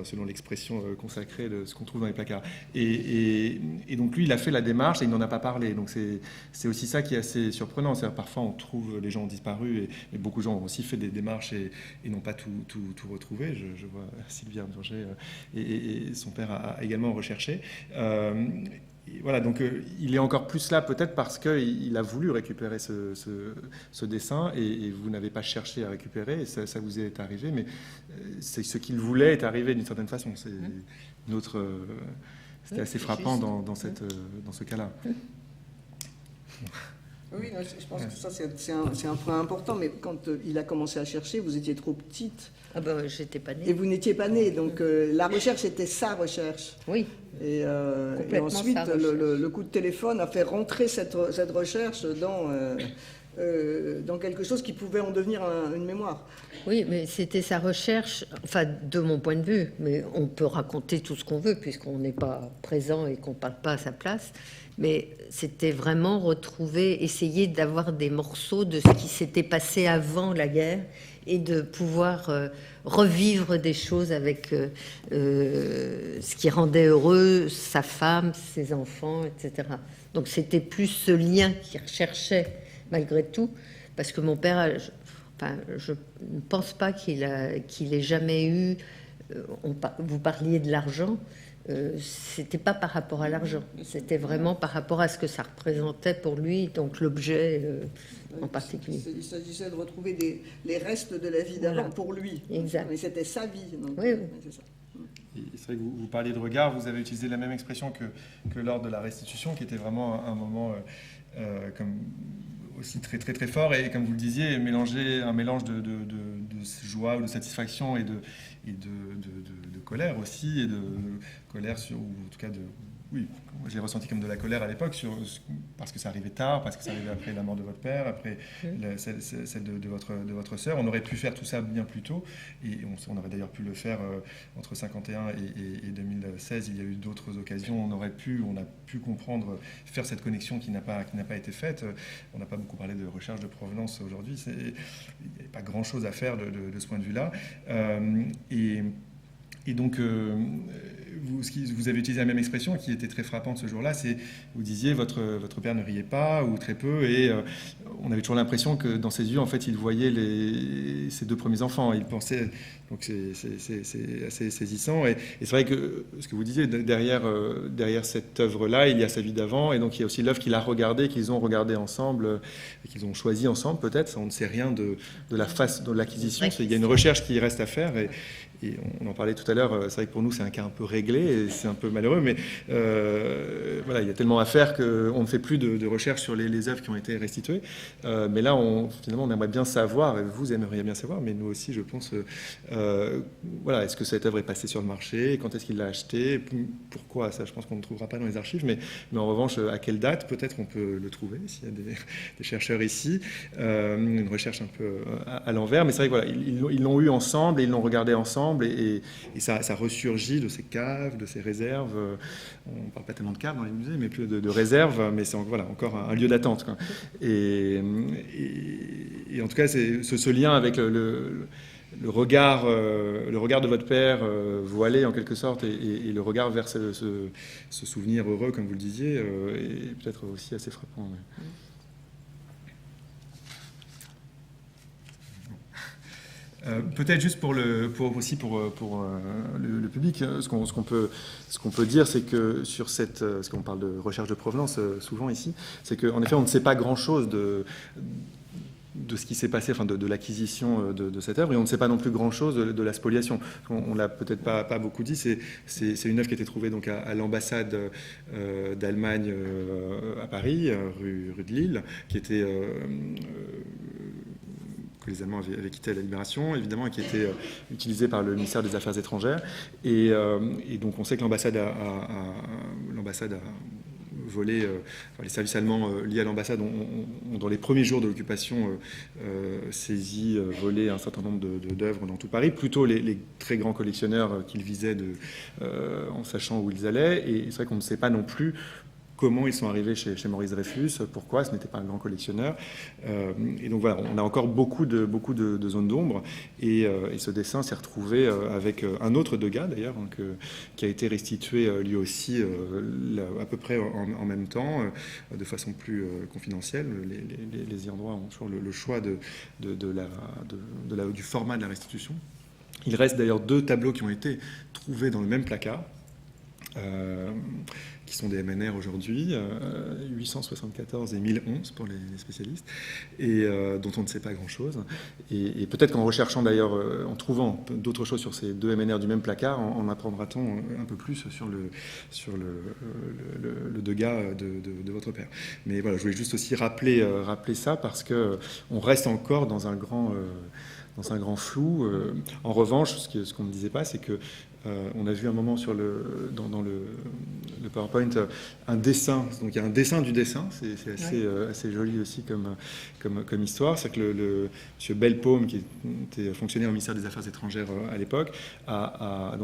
[SPEAKER 1] selon l'expression consacrée de ce qu'on trouve dans les placards. Et donc lui, il a fait la démarche et il n'en a pas parlé. Donc c'est aussi ça qui est assez surprenant. C'est-à-dire, parfois, on trouve les gens ont disparu, et beaucoup de gens ont aussi fait des démarches et n'ont pas tout retrouvé. Je vois Sylvia Burger et son père a également recherché. Voilà, donc il est encore plus là peut-être parce qu'il a voulu récupérer ce dessin et vous n'avez pas cherché à récupérer, et ça vous est arrivé, mais c'est ce qu'il voulait est arrivé d'une certaine façon. C'est c'était assez frappant dans ce cas-là.
[SPEAKER 3] Oui, je pense que ça c'est un point important, mais quand il a commencé à chercher, vous étiez trop petite.
[SPEAKER 2] Ah ben, j'étais pas née.
[SPEAKER 3] Et vous n'étiez pas née, donc la recherche était sa recherche.
[SPEAKER 2] Oui.
[SPEAKER 3] Et ensuite, le coup de téléphone a fait rentrer cette recherche dans quelque chose qui pouvait en devenir une mémoire.
[SPEAKER 2] Oui, mais c'était sa recherche, enfin de mon point de vue, mais on peut raconter tout ce qu'on veut puisqu'on n'est pas présent et qu'on ne parle pas à sa place. Mais c'était vraiment retrouver, essayer d'avoir des morceaux de ce qui s'était passé avant la guerre et de pouvoir revivre des choses avec ce qui rendait heureux sa femme, ses enfants, etc. Donc c'était plus ce lien qu'il recherchait malgré tout, parce que mon père, je ne pense pas qu'il ait jamais eu... vous parliez de l'argent. C'était pas par rapport à l'argent, c'était vraiment par rapport à ce que ça représentait pour lui, donc l'objet en particulier.
[SPEAKER 3] Il s'agissait de retrouver les restes de la vie d'avant pour lui.
[SPEAKER 2] Exact.
[SPEAKER 3] Mais c'était sa vie. Donc,
[SPEAKER 2] oui.
[SPEAKER 3] C'est ça.
[SPEAKER 1] C'est vrai que vous parliez de regard, vous avez utilisé la même expression que lors de la restitution, qui était vraiment un moment comme aussi très très très fort, et comme vous le disiez, un mélange de joie ou de satisfaction et de colère aussi, et de colère ou en tout cas oui, je l'ai ressenti comme de la colère à l'époque, parce que ça arrivait tard, parce que ça arrivait après la mort de votre père, après celle de votre sœur. On aurait pu faire tout ça bien plus tôt, et on aurait d'ailleurs pu le faire entre 51 et 2016. Il y a eu d'autres occasions. On a pu comprendre, faire cette connexion qui n'a pas été faite. On n'a pas beaucoup parlé de recherche de provenance aujourd'hui. Il n'y a pas grand-chose à faire de ce point de vue-là. Et donc, vous avez utilisé la même expression qui était très frappante ce jour-là. Vous disiez votre père ne riait pas ou très peu, et on avait toujours l'impression que dans ses yeux, en fait, il voyait ses 2 premiers enfants. Il pensait, donc c'est assez saisissant. Et c'est vrai que ce que vous disiez, derrière cette œuvre-là, il y a sa vie d'avant, et donc il y a aussi l'œuvre qu'il a regardée, qu'ils ont regardée ensemble, et qu'ils ont choisi ensemble peut-être. On ne sait rien de la face de l'acquisition. Il y a une recherche qui reste à faire, on en parlait tout à l'heure, c'est vrai que pour nous c'est un cas un peu réglé, et c'est un peu malheureux, mais voilà, il y a tellement à faire qu'on ne fait plus de recherche sur les œuvres qui ont été restituées. Mais là, finalement, on aimerait bien savoir, et vous aimeriez bien savoir, mais nous aussi, je pense, voilà, est-ce que cette œuvre est passée sur le marché, quand est-ce qu'il l'a achetée, pourquoi, ça je pense qu'on ne trouvera pas dans les archives, mais en revanche, à quelle date, peut-être on peut le trouver, s'il y a des chercheurs ici, une recherche un peu à l'envers, mais c'est vrai que voilà, ils l'ont eu ensemble, et ils l'ont regardé ensemble, et ça ressurgit de ces caves, de ces réserves. On ne parle pas tellement de caves dans les musées, mais plus de réserves, mais c'est voilà, encore un lieu d'attente, quoi. Et en tout cas, c'est ce lien avec le regard de votre père voilé en quelque sorte, et le regard vers ce souvenir heureux, comme vous le disiez, est peut-être aussi assez frappant. Ouais. Peut-être juste pour le public, ce qu'on peut dire, c'est que sur cette, parce qu'on parle de recherche de provenance souvent ici, c'est qu'en effet on ne sait pas grand-chose de ce qui s'est passé, enfin de l'acquisition de cette œuvre, et on ne sait pas non plus grand-chose de la spoliation. On l'a peut-être pas beaucoup dit, c'est une œuvre qui a été trouvée donc à l'ambassade d'Allemagne à Paris, rue de Lille, qui était que les Allemands avaient quitté à la Libération, évidemment, et qui était utilisé par le ministère des Affaires étrangères. Et donc on sait que l'ambassade a volé, enfin, les services allemands liés à l'ambassade ont, dans les premiers jours de l'occupation, saisi, volé un certain nombre d'œuvres dans tout Paris, plutôt les très grands collectionneurs qu'ils visaient en sachant où ils allaient. Et c'est vrai qu'on ne sait pas non plus comment ils sont arrivés chez Maurice Dreyfus, pourquoi, ce n'était pas un grand collectionneur. Et donc voilà, on a encore beaucoup de zones d'ombre, et ce dessin s'est retrouvé avec un autre Degas d'ailleurs, donc, qui a été restitué lui aussi à peu près en même temps, de façon plus confidentielle. Les ayants droit ont toujours le choix du format de la restitution. Il reste d'ailleurs 2 tableaux qui ont été trouvés dans le même placard, qui sont des MNR aujourd'hui, 874 et 1011 pour les spécialistes, et dont on ne sait pas grand-chose. Et peut-être qu'en recherchant d'ailleurs, en trouvant d'autres choses sur ces 2 MNR du même placard, en apprendra-t-on un peu plus sur le Degas de votre père. Mais voilà, je voulais juste aussi rappeler ça, parce qu'on reste encore dans un grand flou. En revanche, ce qu'on ne disait pas, c'est que on a vu un moment dans le PowerPoint un dessin. Donc il y a un dessin du dessin. C'est assez joli aussi comme histoire. C'est que M. Belpaume, qui était fonctionnaire au ministère des Affaires étrangères à l'époque, a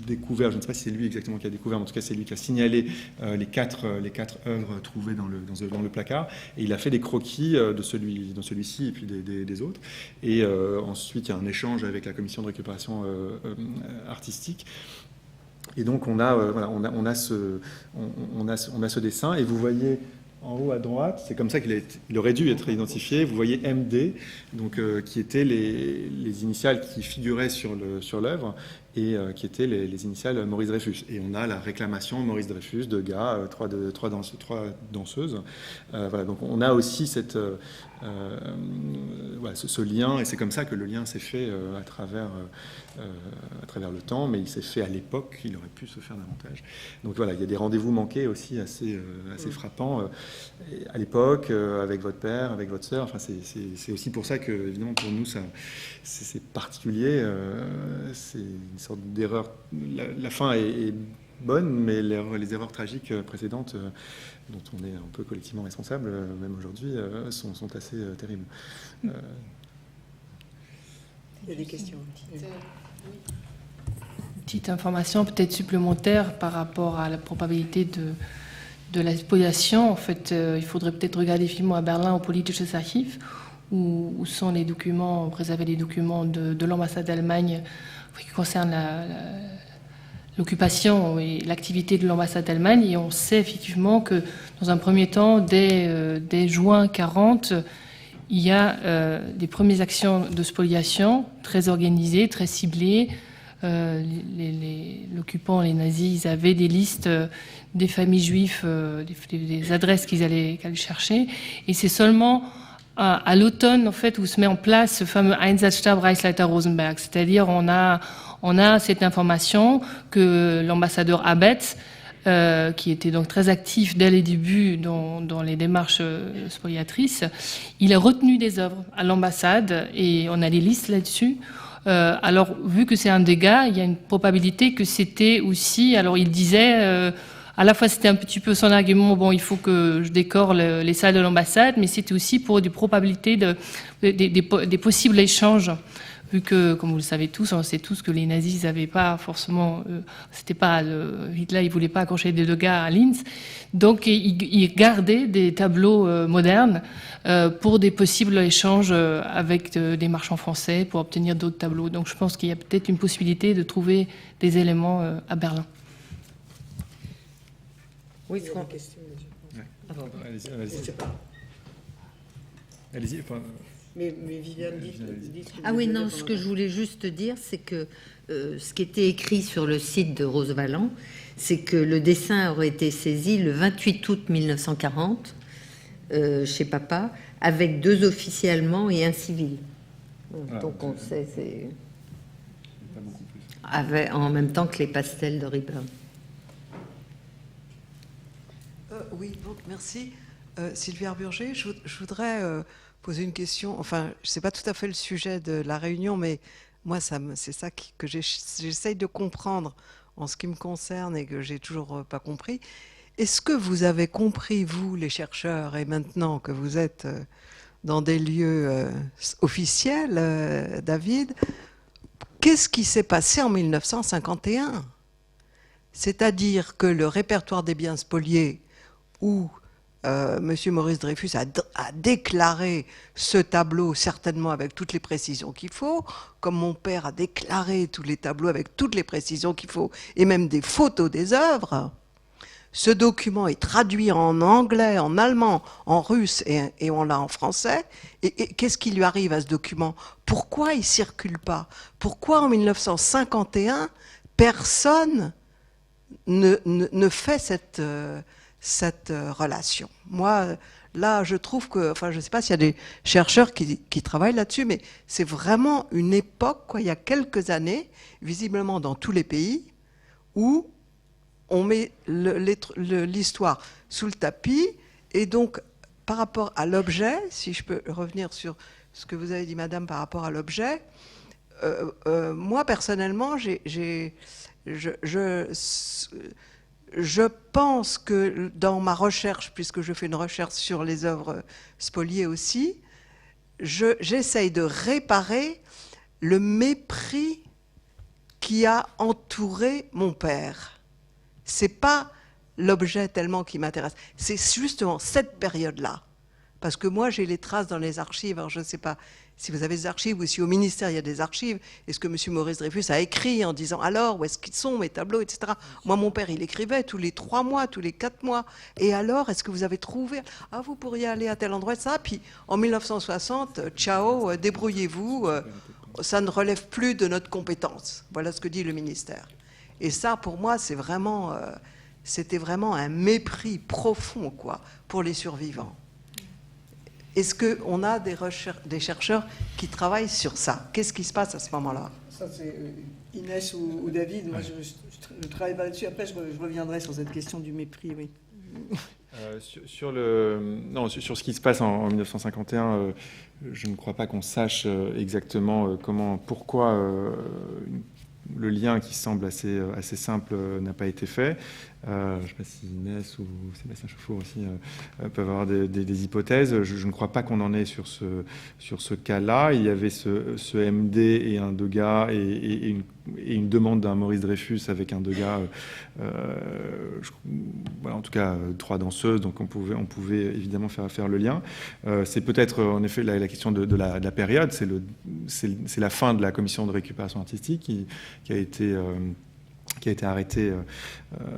[SPEAKER 1] découvert, je ne sais pas si c'est lui exactement qui a découvert, mais en tout cas c'est lui qui a signalé les quatre œuvres trouvées dans le placard, et il a fait des croquis de celui-ci et puis des autres, et ensuite il y a un échange avec la commission de récupération artistique, et donc on a ce dessin, et vous voyez en haut à droite, c'est comme ça qu'il aurait dû être identifié. Vous voyez MD, donc, qui étaient les initiales qui figuraient sur l'œuvre, et qui étaient les initiales Maurice Dreyfus. Et on a la réclamation Maurice Dreyfus, Degas, 3 danseuses. Voilà, donc on a aussi ce lien, et c'est comme ça que le lien s'est fait à travers le temps, mais il s'est fait à l'époque, il aurait pu se faire davantage. Donc voilà, il y a des rendez-vous manqués aussi assez frappants à l'époque, avec votre père, avec votre sœur. Enfin, c'est aussi pour ça que, évidemment, pour nous, c'est particulier. C'est une sorte d'erreur. La fin est bonne, mais les erreurs tragiques précédentes, dont on est un peu collectivement responsable, même aujourd'hui, sont assez terribles.
[SPEAKER 3] Il y a des questions.
[SPEAKER 4] Petite information peut-être supplémentaire par rapport à la probabilité de la spoliation. En fait, il faudrait peut-être regarder finalement à Berlin au Politisches Archiv, où sont les documents, préserver les documents de l'ambassade d'Allemagne qui concernent l'occupation et l'activité de l'ambassade d'Allemagne. Et on sait effectivement que dans un premier temps, dès juin 40, il y a des premières actions de spoliation très organisées, très ciblées. L'occupant, les nazis, ils avaient des listes des familles juives, des adresses qu'ils allaient chercher. Et c'est seulement à l'automne, en fait, où se met en place ce fameux Einsatzstab Reichsleiter Rosenberg. C'est-à-dire, on a cette information que l'ambassadeur Abetz, qui était donc très actif dès les débuts dans les démarches spoliatrices, il a retenu des œuvres à l'ambassade et on a des listes là-dessus. Alors, vu que c'est un dégât, il y a une probabilité que c'était aussi... Alors, il disait... à la fois, c'était un petit peu son argument, bon, il faut que je décore les salles de l'ambassade, mais c'était aussi pour des probabilités, des possibles échanges. Vu que, comme vous le savez tous, on sait tous que les nazis n'avaient pas forcément... c'était pas... Hitler, il voulait pas accrocher des dégâts à Linz. Donc, il gardait des tableaux modernes pour des possibles échanges avec des marchands français pour obtenir d'autres tableaux. Donc, je pense qu'il y a peut-être une possibilité de trouver des éléments à Berlin.
[SPEAKER 2] Oui, c'est
[SPEAKER 1] Allez-y.
[SPEAKER 3] Mais Viviane, dites
[SPEAKER 2] Ah oui, non, ce que je voulais juste dire, c'est que ce qui était écrit sur le site de Rosevalent, c'est que le dessin aurait été saisi le 28 août 1940 chez papa, avec 2 officiers allemands et un civil. Donc on sait, c'est...
[SPEAKER 1] Pas beaucoup plus.
[SPEAKER 2] En même temps que les pastels de Ribera.
[SPEAKER 5] Oui, donc merci. Sylvie Arburger, je voudrais poser une question. Enfin, je ne sais pas tout à fait le sujet de la réunion, mais moi, c'est ça que j'essaye de comprendre en ce qui me concerne et que j'ai toujours pas compris. Est-ce que vous avez compris, vous, les chercheurs, et maintenant que vous êtes dans des lieux officiels, David, qu'est-ce qui s'est passé en 1951 ? C'est-à-dire que le répertoire des biens spoliés, où M. Maurice Dreyfus a déclaré ce tableau, certainement avec toutes les précisions qu'il faut, comme mon père a déclaré tous les tableaux avec toutes les précisions qu'il faut, et même des photos des œuvres. Ce document est traduit en anglais, en allemand, en russe, et on l'a en français. Et qu'est-ce qui lui arrive à ce document? Pourquoi il ne circule pas? Pourquoi en 1951, personne ne fait cette relation? Moi, là, je trouve que, enfin, je ne sais pas s'il y a des chercheurs qui travaillent là-dessus, mais c'est vraiment une époque, quoi, il y a quelques années, visiblement dans tous les pays, où on met l'histoire sous le tapis, et donc, par rapport à l'objet, si je peux revenir sur ce que vous avez dit, madame, par rapport à l'objet, moi, personnellement, je pense que dans ma recherche, puisque je fais une recherche sur les œuvres spoliées aussi, j'essaye de réparer le mépris qui a entouré mon père. C'est pas l'objet tellement qui m'intéresse, c'est justement cette période-là. Parce que moi, j'ai les traces dans les archives. Alors, je ne sais pas si vous avez des archives ou si au ministère, il y a des archives. Est-ce que M. Maurice Dreyfus a écrit en disant « Alors, où est-ce qu'ils sont, mes tableaux, etc. » Moi, mon père, il écrivait tous les 3 mois, tous les 4 mois. Et alors, est-ce que vous avez trouvé « Ah, vous pourriez aller à tel endroit, ça. » Puis, en 1960, ciao, débrouillez-vous. Ça ne relève plus de notre compétence. Voilà ce que dit le ministère. Et ça, pour moi, c'était vraiment un mépris profond, quoi, pour les survivants. Est-ce qu'on a des chercheurs qui travaillent sur ça? Qu'est-ce qui se passe à ce moment-là?
[SPEAKER 3] Ça, c'est Inès ou David. Moi, je travaille pas là-dessus. Après, je reviendrai sur cette question du mépris, oui.
[SPEAKER 1] Sur ce qui se passe en 1951, je ne crois pas qu'on sache exactement pourquoi le lien qui semble assez simple n'a pas été fait. Je ne sais pas si Inès ou Sébastien Chauffour aussi peuvent avoir des hypothèses. Je ne crois pas qu'on en est sur ce cas-là. Il y avait ce MD et un Degas et une demande d'un Maurice Dreyfus avec un Degas, voilà, en tout cas 3 danseuses, donc on pouvait évidemment faire le lien. C'est peut-être en effet la question de la période, c'est la fin de la commission de récupération artistique qui a été arrêté,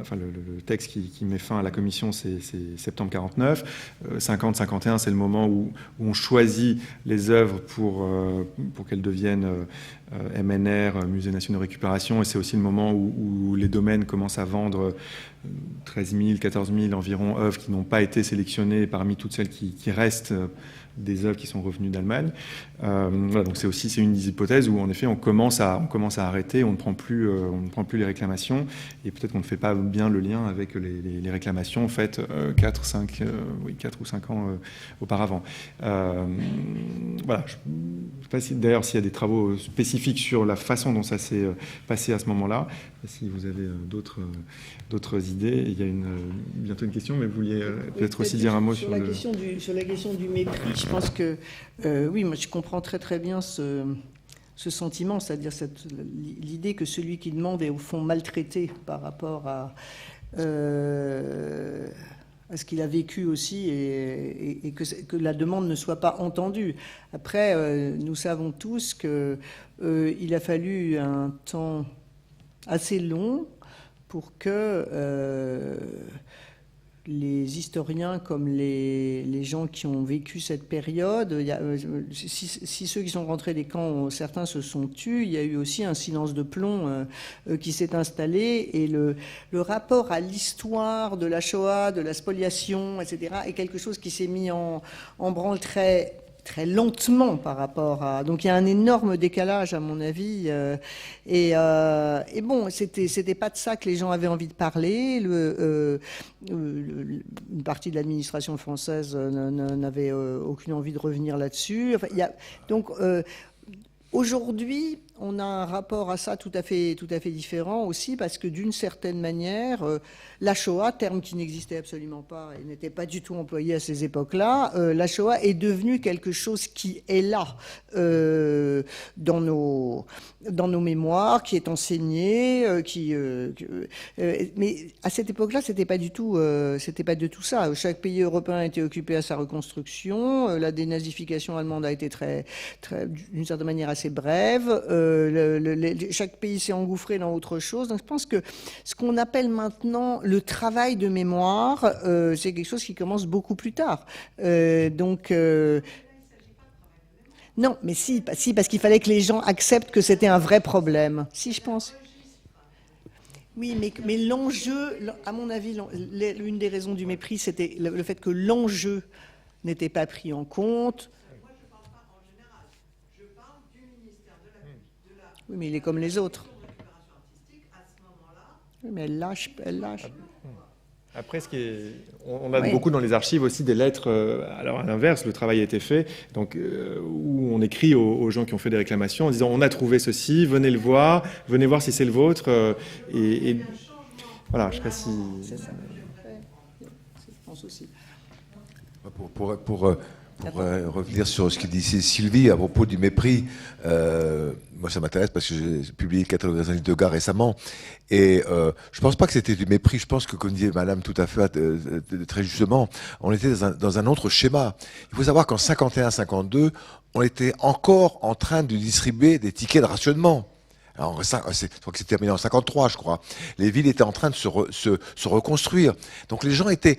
[SPEAKER 1] enfin le texte qui met fin à la commission, c'est septembre 49. 50-51, c'est le moment où on choisit les œuvres pour qu'elles deviennent MNR, Musée national de récupération, et c'est aussi le moment où les domaines commencent à vendre 13 000, 14 000 environ œuvres qui n'ont pas été sélectionnées parmi toutes celles qui restent, des œuvres qui sont revenues d'Allemagne. Voilà, donc c'est une des hypothèses où en effet on commence à arrêter, on ne prend plus les réclamations, et peut-être qu'on ne fait pas bien le lien avec les réclamations faites 4 ou 5 ans auparavant. Voilà, je ne sais pas d'ailleurs s'il y a des travaux spécifiques sur la façon dont ça s'est passé à ce moment-là. Si vous avez d'autres idées, il y a bientôt une question, mais vous vouliez peut-être aussi dire un mot sur
[SPEAKER 3] la question du mépris. Je pense que oui, moi je comprends très bien ce sentiment, c'est-à-dire l'idée que celui qui demande est au fond maltraité par rapport à ce qu'il a vécu aussi, et que la demande ne soit pas entendue. Après, nous savons tous qu'il a fallu un temps assez long pour que les historiens comme les gens qui ont vécu cette période, si ceux qui sont rentrés des camps, certains se sont tus, il y a eu aussi un silence de plomb qui s'est installé, et le rapport à l'histoire de la Shoah, de la spoliation, etc., est quelque chose qui s'est mis en branle très lentement par rapport à... Donc il y a un énorme décalage à mon avis, et bon, c'était pas de ça que les gens avaient envie de parler. Une partie de l'administration française n'avait aucune envie de revenir là-dessus. Enfin, donc aujourd'hui, on a un rapport à ça tout à fait différent aussi, parce que d'une certaine manière, la Shoah, terme qui n'existait absolument pas et n'était pas du tout employé à ces époques-là, la Shoah est devenue quelque chose qui est là dans nos mémoires, qui est enseigné, mais à cette époque-là, c'était pas du tout ça. Chaque pays européen a été occupé à sa reconstruction. La dénazification allemande a été d'une certaine manière assez brève. Chaque pays s'est engouffré dans autre chose. Donc je pense que ce qu'on appelle maintenant le travail de mémoire, c'est quelque chose qui commence beaucoup plus tard. Non, mais si, parce qu'il fallait que les gens acceptent que c'était un vrai problème. Si, je pense. Oui, mais l'enjeu, à mon avis, l'une des raisons du mépris, c'était le fait que l'enjeu n'était pas pris en compte. Oui, mais il est comme les autres. Oui, mais elle lâche.
[SPEAKER 1] Après, on a beaucoup dans les archives aussi des lettres, alors à l'inverse, le travail a été fait, donc, où on écrit aux gens qui ont fait des réclamations en disant on a trouvé ceci, venez voir si c'est le vôtre, et voilà, je ne sais pas si...
[SPEAKER 3] C'est ça. Je pense aussi.
[SPEAKER 6] Pour revenir sur ce que disait Sylvie à propos du mépris, moi ça m'intéresse parce que j'ai publié le catalogue des analyses de Degas récemment, et je pense pas que c'était du mépris. Je pense que, comme disait Madame tout à fait très justement, on était dans un autre schéma. Il faut savoir qu'en 51-52, on était encore en train de distribuer des tickets de rationnement. Alors, je crois que c'est terminé en 53, je crois. Les villes étaient en train de se reconstruire. Donc les gens étaient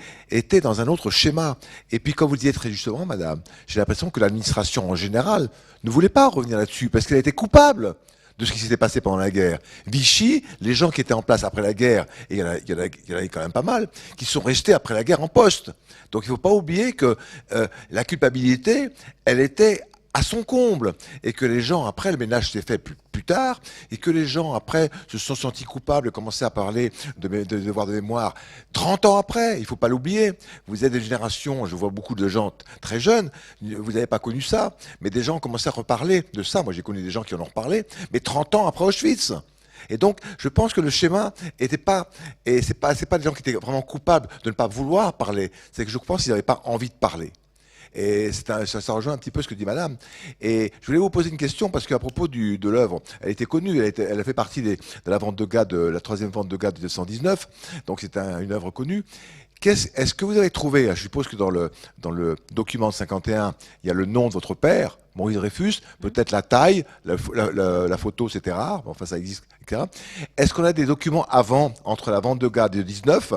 [SPEAKER 6] dans un autre schéma. Et puis, comme vous le disiez très justement, madame, j'ai l'impression que l'administration en général ne voulait pas revenir là-dessus parce qu'elle était coupable de ce qui s'était passé pendant la guerre. Vichy, les gens qui étaient en place après la guerre, et il y en avait quand même pas mal, qui sont restés après la guerre en poste. Donc il ne faut pas oublier que la culpabilité, elle était à son comble, et que les gens, après, le ménage s'est fait plus tard, et que les gens, après, se sont sentis coupables et commençaient à parler de devoir de mémoire 30 ans après, il faut pas l'oublier. Vous êtes des générations, je vois beaucoup de gens très jeunes, vous n'avez pas connu ça, mais des gens commençaient à reparler de ça. Moi, j'ai connu des gens qui en ont reparlé, mais 30 ans après Auschwitz. Et donc, je pense que le schéma était pas, et c'est pas des gens qui étaient vraiment coupables de ne pas vouloir parler, c'est que je pense qu'ils n'avaient pas envie de parler. Et ça rejoint un petit peu ce que dit Madame. Et je voulais vous poser une question parce qu'à propos de l'œuvre, elle était connue, elle a fait partie de la vente de Gad, de la troisième vente de Gad de 1919, donc c'est une œuvre connue. Est-ce que vous avez trouvé, je suppose que dans le document de 51, il y a le nom de votre père, Maurice Dreyfus, peut-être la taille, la photo, c'était rare, enfin ça existe, etc. Est-ce qu'on a des documents avant, entre la vente de Gad de 19,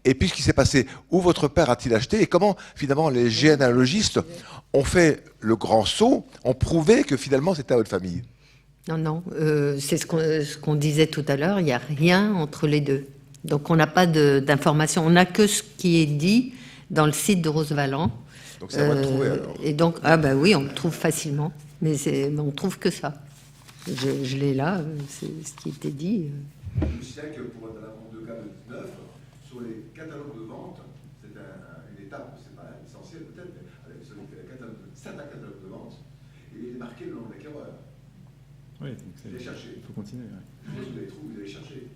[SPEAKER 6] et puis ce qui s'est passé, où votre père a-t-il acheté, et comment finalement les généalogistes ont fait le grand saut, ont prouvé que finalement c'était à votre famille?
[SPEAKER 2] Non, c'est ce qu'on disait tout à l'heure, il n'y a rien entre les deux. Donc on n'a pas d'informations, on n'a que ce qui est dit dans le site de Rose Valland.
[SPEAKER 6] Donc ça va trouver alors.
[SPEAKER 2] Et donc, oui, on le trouve facilement, mais on trouve que ça. Je l'ai là, c'est ce qui était dit.
[SPEAKER 6] Je sais que pour la vente de câbles neufs, sur les catalogues de vente, c'est une étape, c'est pas essentiel peut-être, mais sur certains catalogues de vente, il est marqué le nom de l'acquéreur.
[SPEAKER 1] Oui, donc il faut continuer. Ouais.
[SPEAKER 6] Vous l'avez trouvé, vous allez chercher.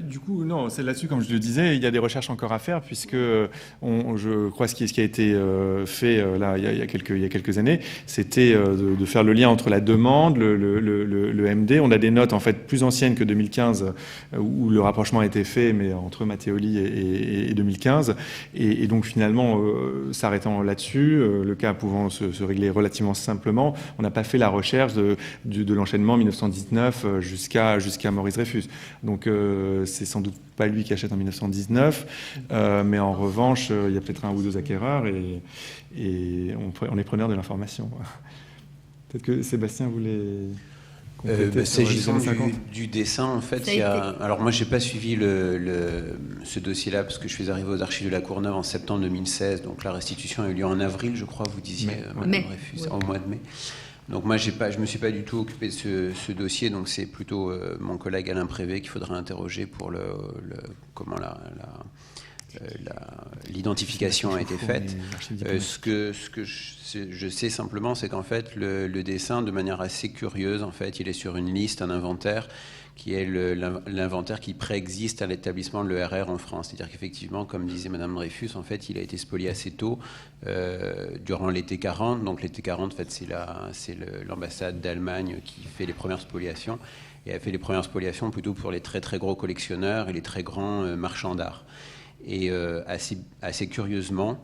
[SPEAKER 1] Du coup, non, c'est là-dessus, comme je le disais, il y a des recherches encore à faire, puisque je crois ce qui a été fait là, il y a quelques années, c'était de faire le lien entre la demande, le MD. On a des notes en fait plus anciennes que 2015, où le rapprochement a été fait, mais entre Matteoli et 2015. Et donc finalement, s'arrêtant là-dessus, le cas pouvant se régler relativement simplement, on n'a pas fait la recherche de l'enchaînement 1919 jusqu'à Maurice Dreyfus. Donc c'est sans doute pas lui qui achète en 1919, mais en revanche, il y a peut-être un ou deux acquéreurs et on est preneur de l'information. Peut-être que Sébastien voulait compléter.
[SPEAKER 7] S'agissant du dessin, en fait, alors moi, j'ai pas suivi ce dossier-là parce que je suis arrivé aux archives de la Courneuve en septembre 2016, donc la restitution a eu lieu en avril, je crois, vous disiez, Madame Dreyfus, au mois de mai. Donc moi, je me suis pas du tout occupé de ce dossier, donc c'est plutôt mon collègue Alain Prévé qu'il faudra interroger pour comment l'identification a été faite. Ce que je sais simplement, c'est qu'en fait, le dessin, de manière assez curieuse, en fait, il est sur une liste, un inventaire, qui est l'inventaire qui préexiste à l'établissement de l'ERR en France. C'est-à-dire qu'effectivement, comme disait Madame Dreyfus, en fait, il a été spolié assez tôt, durant l'été 40. Donc l'été 40, en fait, c'est l'ambassade d'Allemagne qui fait les premières spoliations. Et elle fait les premières spoliations plutôt pour les très très gros collectionneurs et les très grands marchands d'art. Et assez curieusement,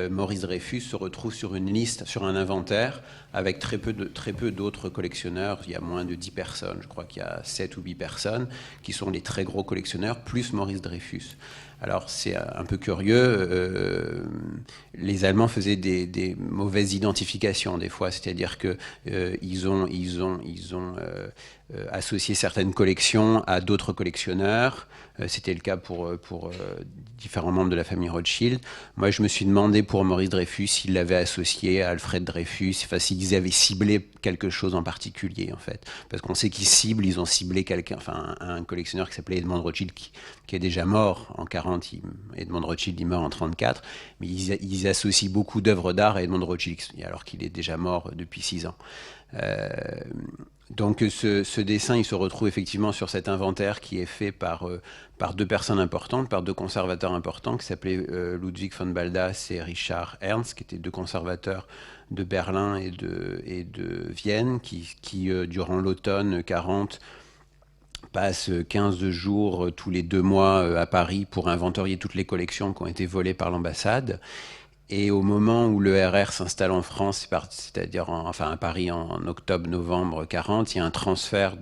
[SPEAKER 7] Maurice Dreyfus se retrouve sur une liste, sur un inventaire, avec très peu d'autres collectionneurs. Il y a moins de 10 personnes, je crois qu'il y a 7 ou 8 personnes, qui sont les très gros collectionneurs, plus Maurice Dreyfus. Alors c'est un peu curieux, les Allemands faisaient des mauvaises identifications des fois, c'est-à-dire que ils ont associé certaines collections à d'autres collectionneurs. C'était le cas pour différents membres de la famille Rothschild. Moi, je me suis demandé pour Maurice Dreyfus s'il l'avait associé à Alfred Dreyfus, enfin s'ils avaient ciblé quelque chose en particulier, en fait. Parce qu'on sait ils ont ciblé quelqu'un, enfin un collectionneur qui s'appelait Edmond Rothschild, qui est déjà mort en 40. Edmond Rothschild, il meurt en 34, mais ils associent beaucoup d'œuvres d'art à Edmond Rothschild, alors qu'il est déjà mort depuis 6 ans. Donc ce dessin, il se retrouve effectivement sur cet inventaire qui est fait par 2 personnes importantes, par 2 conservateurs importants, qui s'appelaient Ludwig von Baldas et Richard Ernst, qui étaient 2 conservateurs de Berlin et de Vienne, qui durant l'automne 40, passent 15 jours tous les 2 mois à Paris pour inventorier toutes les collections qui ont été volées par l'ambassade. Et au moment où l'ERR s'installe en France, c'est-à-dire à Paris en octobre-novembre 40, il y a un transfert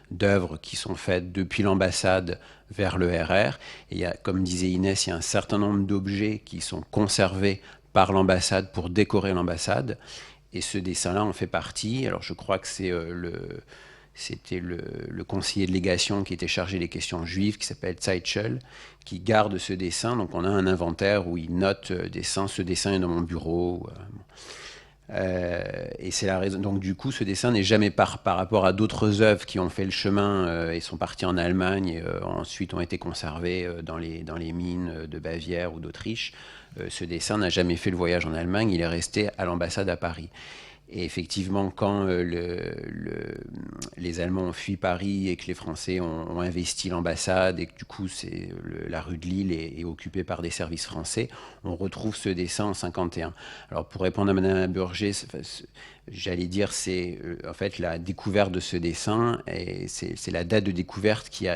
[SPEAKER 7] d'œuvres qui sont faites depuis l'ambassade vers l'ERR. Et il y a, comme disait Inès, il y a un certain nombre d'objets qui sont conservés par l'ambassade pour décorer l'ambassade. Et ce dessin-là en fait partie. Alors je crois que c'était le conseiller de légation qui était chargé des questions juives, qui s'appelle Zeitschel, qui garde ce dessin. Donc on a un inventaire où il note ce dessin est dans mon bureau. Et c'est la raison. Donc du coup, ce dessin n'est jamais par rapport à d'autres œuvres qui ont fait le chemin et sont parties en Allemagne et ensuite ont été conservées dans les mines de Bavière ou d'Autriche. Ce dessin n'a jamais fait le voyage en Allemagne, il est resté à l'ambassade à Paris. Et effectivement, quand les Allemands ont fui Paris et que les Français ont investi l'ambassade et que du coup la rue de Lille est occupée par des services français, on retrouve ce dessin en 51. Alors pour répondre à Madame Burger, j'allais dire c'est en fait la découverte de ce dessin et c'est la date de découverte qui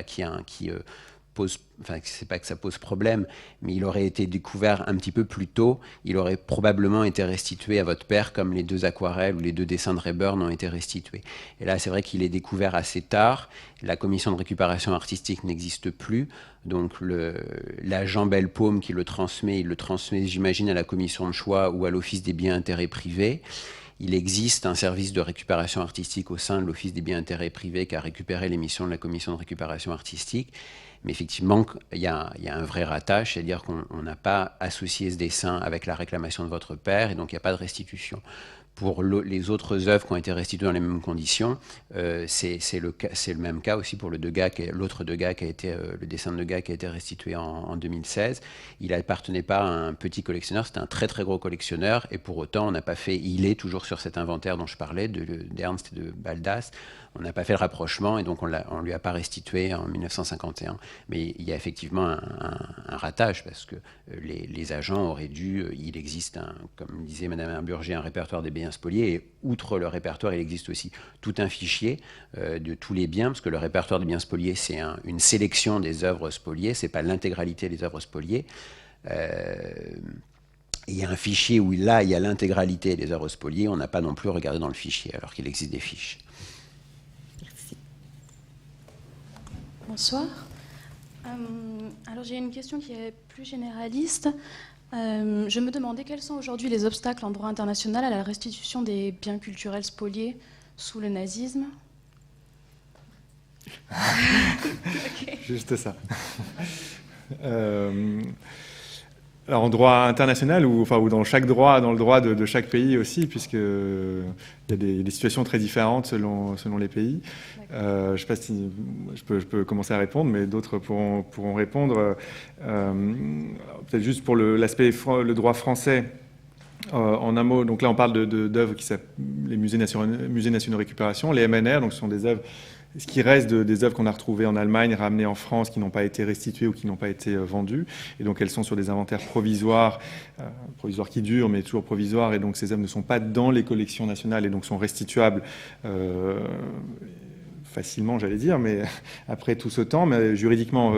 [SPEAKER 7] pose, enfin c'est pas que ça pose problème, mais il aurait été découvert un petit peu plus tôt, il aurait probablement été restitué à votre père comme les 2 aquarelles ou les 2 dessins de Reyburn ont été restitués. Et là c'est vrai qu'il est découvert assez tard, la commission de récupération artistique n'existe plus, donc l'agent Belpaume qui le transmet, il le transmet j'imagine à la commission de choix ou à l'office des biens intérêts privés. Il existe un service de récupération artistique au sein de l'Office des biens intérêts privés qui a récupéré les missions de la commission de récupération artistique. Mais effectivement, il y a un vrai ratage, c'est-à-dire qu'on n'a pas associé ce dessin avec la réclamation de votre père, et donc il n'y a pas de restitution. Pour les autres œuvres qui ont été restituées dans les mêmes conditions, c'est le même cas aussi pour l'autre Degas qui a été le dessin de Degas qui a été restitué en 2016. Il n'appartenait pas à un petit collectionneur, c'était un très très gros collectionneur, et pour autant on n'a pas fait. Il est toujours sur cet inventaire dont je parlais d'Ernst et de Baldas. On n'a pas fait le rapprochement et donc on lui a pas restitué en 1951. Mais il y a effectivement un ratage parce que les agents auraient dû. Il existe, comme disait Madame Burger, un répertoire des biens spoliés, et outre le répertoire, il existe aussi tout un fichier de tous les biens, parce que le répertoire des biens spoliés, c'est une sélection des œuvres spoliées, c'est pas l'intégralité des œuvres spoliées. Il y a un fichier où là, il y a l'intégralité des œuvres spoliées. On n'a pas non plus regardé dans le fichier, alors qu'il existe des fiches.
[SPEAKER 8] Bonsoir. Alors j'ai une question qui est plus généraliste. Je me demandais quels sont aujourd'hui les obstacles en droit international à la restitution des biens culturels spoliés sous le nazisme.
[SPEAKER 1] Okay. Juste ça. Alors en droit international ou dans chaque droit, dans le droit de chaque pays aussi, puisque il y a des situations très différentes selon les pays. Je ne sais pas si je peux commencer à répondre, mais d'autres pourront répondre. Peut-être juste pour l'aspect le droit français. En un mot, donc là on parle d'œuvres qui s'appellent les musées nationaux de récupération, les MNR, donc ce sont des œuvres. Ce qui reste des œuvres qu'on a retrouvées en Allemagne, ramenées en France, qui n'ont pas été restituées ou qui n'ont pas été vendues. Et donc elles sont sur des inventaires provisoires qui durent, mais toujours provisoires. Et donc ces œuvres ne sont pas dans les collections nationales et donc sont restituables facilement, j'allais dire, mais après tout ce temps, mais juridiquement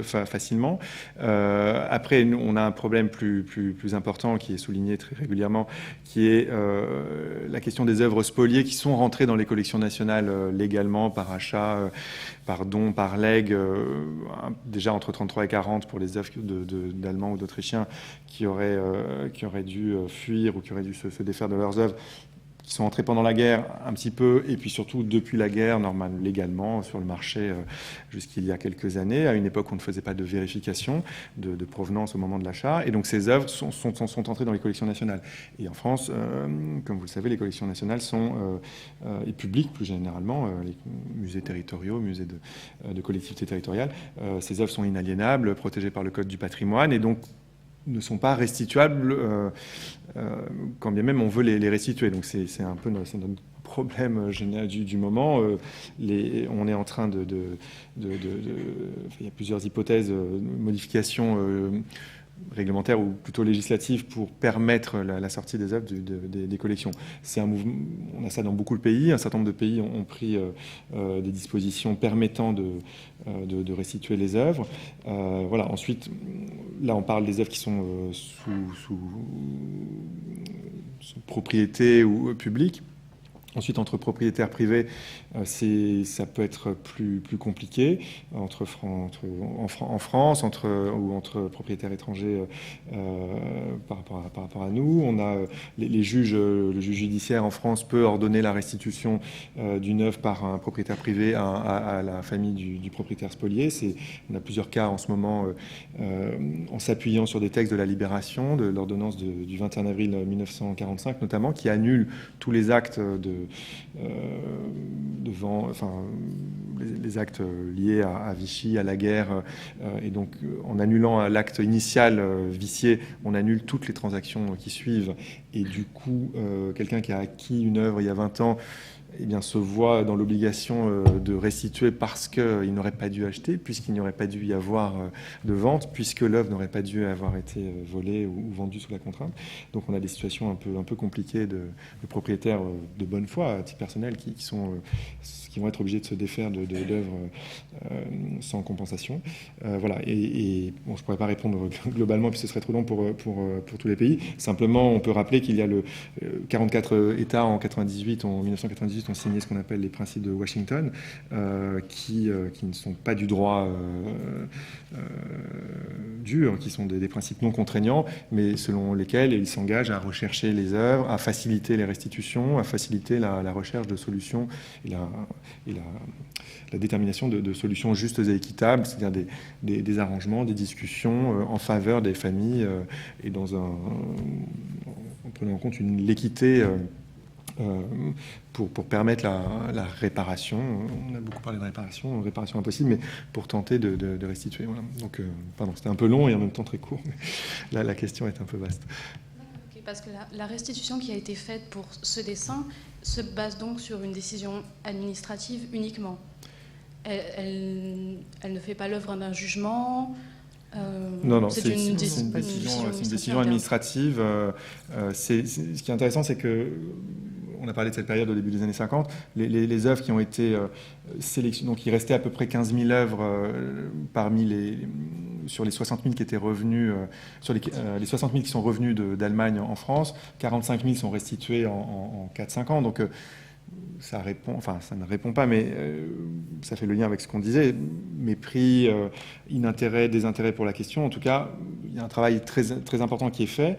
[SPEAKER 1] facilement. Après, on a un problème plus important qui est souligné très régulièrement, qui est la question des œuvres spoliées qui sont rentrées dans les collections nationales légalement, par achat, par don, par legs, déjà entre 33 et 40 pour les œuvres d'Allemands ou d'Autrichiens qui auraient dû fuir ou qui auraient dû se défaire de leurs œuvres, qui sont entrés pendant la guerre un petit peu, et puis surtout depuis la guerre, normalement, légalement, sur le marché jusqu'il y a quelques années, à une époque où on ne faisait pas de vérification de provenance au moment de l'achat. Et donc ces œuvres sont entrées dans les collections nationales. Et en France, comme vous le savez, les collections nationales sont, et publiques plus généralement, les musées territoriaux, musées de collectivités territoriales, ces œuvres sont inaliénables, protégées par le Code du patrimoine, et donc ne sont pas restituables quand bien même on veut les restituer. Donc c'est un peu notre problème général du moment. On est en train il y a plusieurs hypothèses, modifications réglementaires ou plutôt législatives pour permettre la sortie des œuvres des collections. C'est un mouvement, on a ça dans beaucoup de pays. Un certain nombre de pays ont pris des dispositions permettant de restituer les œuvres. Voilà. Ensuite, là, on parle des œuvres qui sont sous propriété ou publique. Ensuite, entre propriétaires privés, ça peut être plus compliqué en France, ou entre propriétaires étrangers par rapport à nous. On a les juges, le juge judiciaire en France peut ordonner la restitution d'une œuvre par un propriétaire privé à la famille du propriétaire spolié. On a plusieurs cas en ce moment en s'appuyant sur des textes de la Libération, de l'ordonnance du 21 avril 1945 notamment, qui annule tous les actes les actes liés à Vichy, à la guerre, et donc en annulant l'acte initial vicié, on annule toutes les transactions qui suivent, et du coup quelqu'un qui a acquis une œuvre il y a 20 ans se voit dans l'obligation de restituer parce qu'il n'aurait pas dû acheter, puisqu'il n'y aurait pas dû y avoir de vente, puisque l'œuvre n'aurait pas dû avoir été volée ou vendue sous la contrainte. Donc on a des situations un peu compliquées de propriétaires de bonne foi, à titre personnel, qui vont être obligés de se défaire d'œuvres sans compensation. Voilà. Et bon, je ne pourrais pas répondre globalement, puis ce serait trop long pour tous les pays. Simplement, on peut rappeler qu'il y a 44 États en 1998 ont signé ce qu'on appelle les principes de Washington, qui ne sont pas du droit dur, qui sont des principes non contraignants, mais selon lesquels ils s'engagent à rechercher les œuvres, à faciliter les restitutions, à faciliter la recherche de solutions et la détermination de solutions justes et équitables, c'est-à-dire des arrangements, des discussions en faveur des familles et en prenant en compte l'équité pour permettre la réparation. On a beaucoup parlé de réparation impossible, mais pour tenter de restituer. Voilà. Donc, pardon, c'était un peu long et en même temps très court, mais là, la question est un peu vaste.
[SPEAKER 8] Okay, parce que la restitution qui a été faite pour ce dessin se base donc sur une décision administrative uniquement. Elle ne fait pas l'œuvre d'un jugement.
[SPEAKER 1] Non, c'est une décision administrative. Ce qui est intéressant, c'est que on a parlé de cette période au début des années 50. Les œuvres qui ont été sélectionnées, donc il restait à peu près 15 000 œuvres sur les 60 000 qui étaient revenus, sur les 60 000 qui sont revenus d'Allemagne en France, 45 000 sont restitués en 4-5 ans. Donc ça ne répond pas, mais ça fait le lien avec ce qu'on disait. Mépris, inintérêt, désintérêt pour la question. En tout cas, il y a un travail très, très important qui est fait.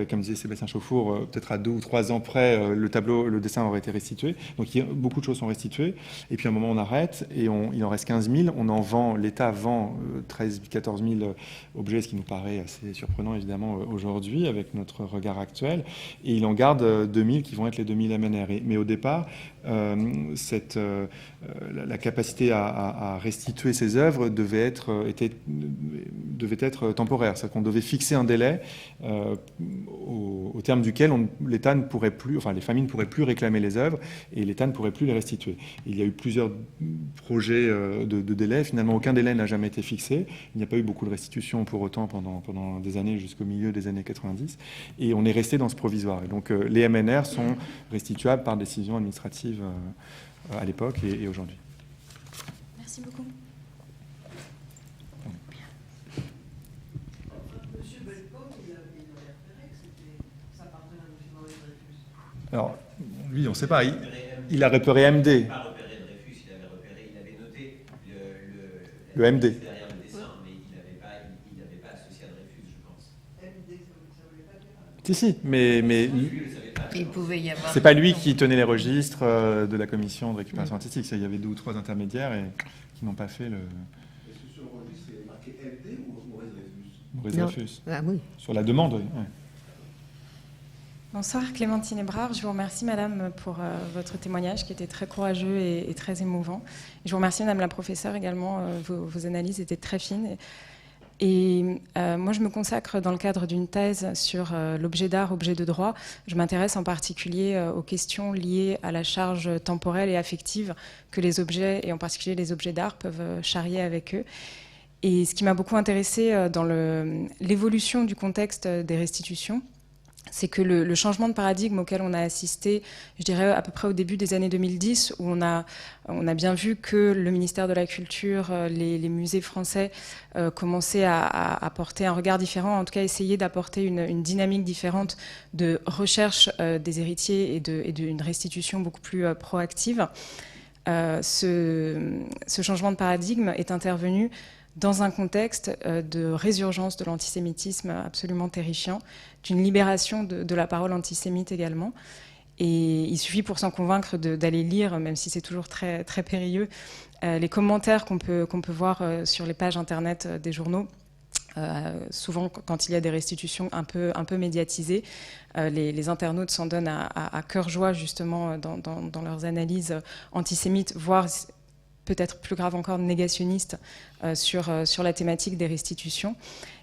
[SPEAKER 1] Comme disait Sébastien Chauffour, peut-être à 2 ou 3 ans près, le dessin aurait été restitué. Donc beaucoup de choses sont restituées. Et puis à un moment, on arrête et il en reste 15 000. L'État vend 13 000 000 objets, ce qui nous paraît assez surprenant, évidemment, aujourd'hui, avec notre regard actuel. Et il en garde 2 000 qui vont être les 2 000 MNR. Mais au départ, la capacité à restituer ces œuvres devait être temporaire. C'est-à-dire qu'on devait fixer un délai au terme duquel l'État ne pourrait plus, enfin les familles ne pourraient plus réclamer les œuvres et l'État ne pourrait plus les restituer. Il y a eu plusieurs projets de délai. Finalement, aucun délai n'a jamais été fixé. Il n'y a pas eu beaucoup de restitutions pour autant pendant des années jusqu'au milieu des années 90. Et on est resté dans ce provisoire. Et donc les MNR sont restituables par décision administrative à l'époque et aujourd'hui.
[SPEAKER 8] Merci beaucoup.
[SPEAKER 5] Monsieur Bellecote, il avait repéré que ça appartenait à M. Maurice Dreyfus.
[SPEAKER 1] Alors, lui, on ne sait pas. Il a repéré MD.
[SPEAKER 7] Il n'a pas repéré Dreyfus, il avait noté
[SPEAKER 1] le MD.
[SPEAKER 7] derrière le dessin, mais il n'avait pas associé à Dreyfus, je pense.
[SPEAKER 5] MD, ça ne voulait pas dire.
[SPEAKER 1] Si, mais
[SPEAKER 2] il pouvait y avoir.
[SPEAKER 1] c'est pas lui qui tenait les registres de la commission de récupération artistique. Il y avait 2 ou 3 intermédiaires qui n'ont pas fait le.
[SPEAKER 6] Est-ce que sur le registre, il est marqué MD ou Maurice Dreyfus?
[SPEAKER 1] Maurice Dreyfus.
[SPEAKER 2] Ah oui.
[SPEAKER 1] Sur la demande, oui. Ouais.
[SPEAKER 9] Bonsoir, Clémentine Ebrard. Je vous remercie, Madame, pour votre témoignage qui était très courageux et très émouvant. Je vous remercie, Madame la professeure, également. Vos analyses étaient très fines. Et moi, je me consacre dans le cadre d'une thèse sur l'objet d'art, objet de droit. Je m'intéresse en particulier aux questions liées à la charge temporelle et affective que les objets, et en particulier les objets d'art, peuvent charrier avec eux. Et ce qui m'a beaucoup intéressée dans l'évolution du contexte des restitutions, c'est que le changement de paradigme auquel on a assisté, je dirais à peu près au début des années 2010, où on a bien vu que le ministère de la Culture, les musées français commençaient à porter un regard différent, en tout cas essayer d'apporter une dynamique différente de recherche des héritiers et d'une restitution beaucoup plus proactive. Ce changement de paradigme est intervenu dans un contexte de résurgence de l'antisémitisme absolument terrifiant, d'une libération de la parole antisémite également. Et il suffit pour s'en convaincre d'aller lire, même si c'est toujours très, très périlleux, les commentaires qu'on peut voir sur les pages internet des journaux. Souvent, quand il y a des restitutions un peu médiatisées, les internautes s'en donnent à cœur joie justement dans leurs analyses antisémites, voire peut-être plus grave encore négationnistes sur la thématique des restitutions.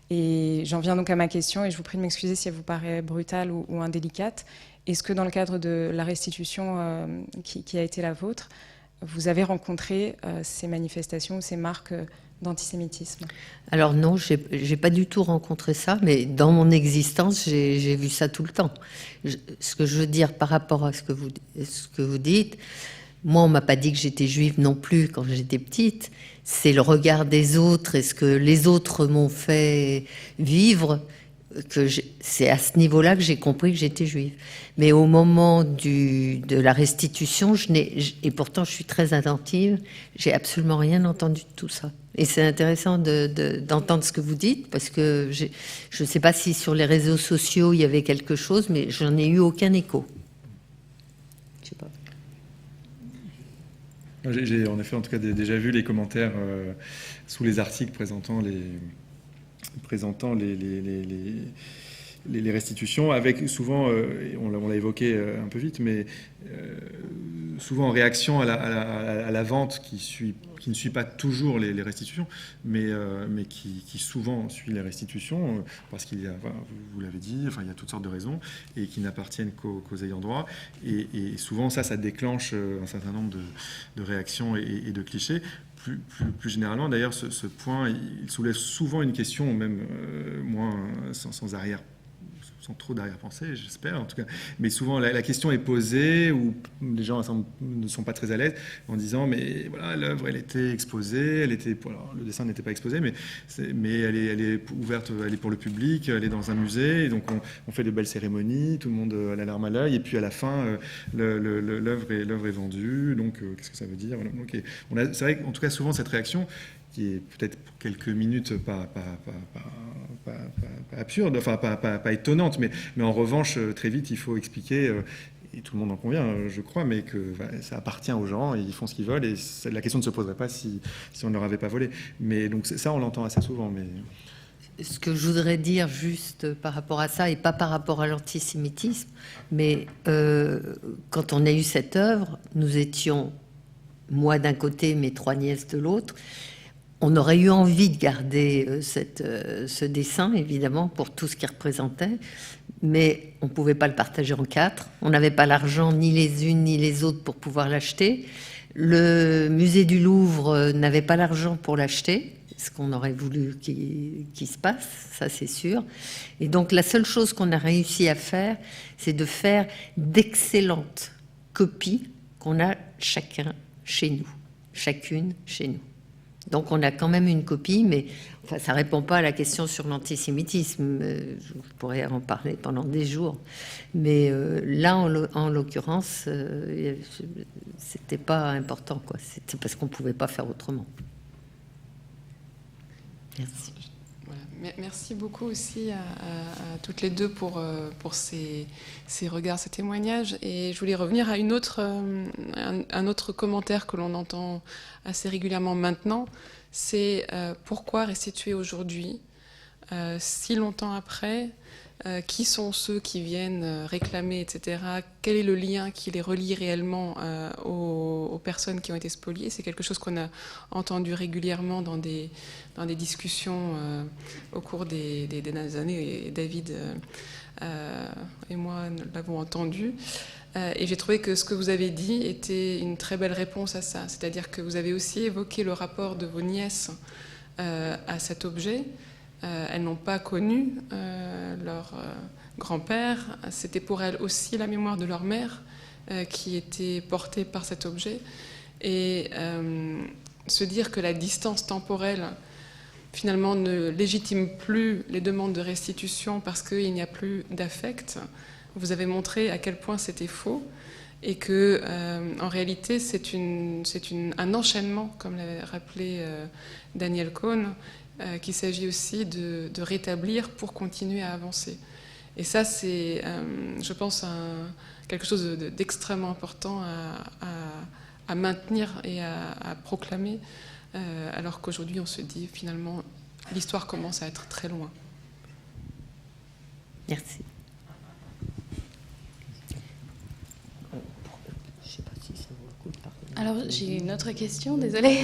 [SPEAKER 9] Et j'en viens donc à ma question, et je vous prie de m'excuser si elle vous paraît brutale ou indélicate. Est-ce que dans le cadre de la restitution qui a été la vôtre, vous avez rencontré ces manifestations ou ces marques d'antisémitisme? Alors
[SPEAKER 2] non, j'ai pas du tout rencontré ça, mais dans mon existence, j'ai vu ça tout le temps. Ce que je veux dire par rapport à ce que vous dites, moi, on m'a pas dit que j'étais juive non plus quand j'étais petite. C'est le regard des autres et ce que les autres m'ont fait vivre c'est à ce niveau-là que j'ai compris que j'étais juive. Mais au moment de la restitution, et pourtant je suis très attentive, j'ai absolument rien entendu de tout ça. Et c'est intéressant d'entendre ce que vous dites, parce que je ne sais pas si sur les réseaux sociaux il y avait quelque chose, mais je n'en ai eu aucun écho. Je sais pas.
[SPEAKER 1] J'ai en effet, en tout cas, déjà vu les commentaires sous les articles présentant les restitutions, avec souvent, on l'a évoqué un peu vite, mais souvent en réaction à la vente qui ne suit pas toujours les restitutions, mais qui souvent suit les restitutions, parce qu'il y a, vous l'avez dit, enfin, il y a toutes sortes de raisons, et qui n'appartiennent qu'aux ayants droit. Et souvent, ça déclenche un certain nombre de réactions et de clichés. Plus généralement, d'ailleurs, ce point, il soulève souvent une question, même moins sans trop d'arrière-pensée, j'espère en tout cas. Mais souvent, la question est posée où les gens ne sont pas très à l'aise en disant mais voilà, l'œuvre, elle était exposée, le dessin n'était pas exposé, mais elle est ouverte, elle est pour le public, elle est dans un musée, et donc on fait de belles cérémonies, tout le monde a la larme à l'œil, et puis à la fin, l'œuvre est vendue. Donc qu'est-ce que ça veut dire? Voilà. C'est vrai qu'en tout cas, souvent cette réaction, qui est peut-être pour quelques minutes pas absurde, enfin pas étonnante, mais en revanche, très vite, il faut expliquer, et tout le monde en convient, je crois, mais que ça appartient aux gens, et ils font ce qu'ils veulent, et la question ne se poserait pas si on ne leur avait pas volé. Mais donc ça, on l'entend assez souvent. Mais
[SPEAKER 2] ce que je voudrais dire juste par rapport à ça, et pas par rapport à l'antisémitisme, mais quand on a eu cette œuvre, nous étions, moi d'un côté, mes 3 nièces de l'autre. On aurait eu envie de garder ce dessin, évidemment, pour tout ce qu'il représentait, mais on ne pouvait pas le partager en 4. On n'avait pas l'argent, ni les unes ni les autres, pour pouvoir l'acheter. Le musée du Louvre n'avait pas l'argent pour l'acheter, ce qu'on aurait voulu qu'il se passe, ça c'est sûr. Et donc la seule chose qu'on a réussi à faire, c'est de faire d'excellentes copies qu'on a chacun chez nous, chacune chez nous. Donc on a quand même une copie, mais enfin, ça ne répond pas à la question sur l'antisémitisme. Je pourrais en parler pendant des jours. Mais là, en l'occurrence, c'était pas important, quoi. C'était parce qu'on ne pouvait pas faire autrement. Merci.
[SPEAKER 10] Voilà. Merci beaucoup aussi à toutes les deux pour ces regards, ces témoignages. Et je voulais revenir à un autre commentaire que l'on entend assez régulièrement maintenant, c'est pourquoi restituer aujourd'hui, si longtemps après, qui sont ceux qui viennent réclamer, etc. Quel est le lien qui les relie réellement aux personnes qui ont été spoliées? C'est quelque chose qu'on a entendu régulièrement dans des discussions au cours des dernières années, et David et moi l'avons entendu. Et j'ai trouvé que ce que vous avez dit était une très belle réponse à ça. C'est-à-dire que vous avez aussi évoqué le rapport de vos nièces à cet objet. Elles n'ont pas connu leur grand-père. C'était pour elles aussi la mémoire de leur mère qui était portée par cet objet. Et se dire que la distance temporelle, finalement, ne légitime plus les demandes de restitution parce qu'il n'y a plus d'affect. Vous avez montré à quel point c'était faux et que, en réalité, c'est un enchaînement, comme l'avait rappelé Daniel Cohn, qu'il s'agit aussi de rétablir pour continuer à avancer. Et ça, c'est, je pense, quelque chose d'extrêmement important à maintenir et à proclamer, alors qu'aujourd'hui, on se dit, finalement, l'histoire commence à être très loin.
[SPEAKER 2] Merci.
[SPEAKER 8] Alors, j'ai une autre question, désolée.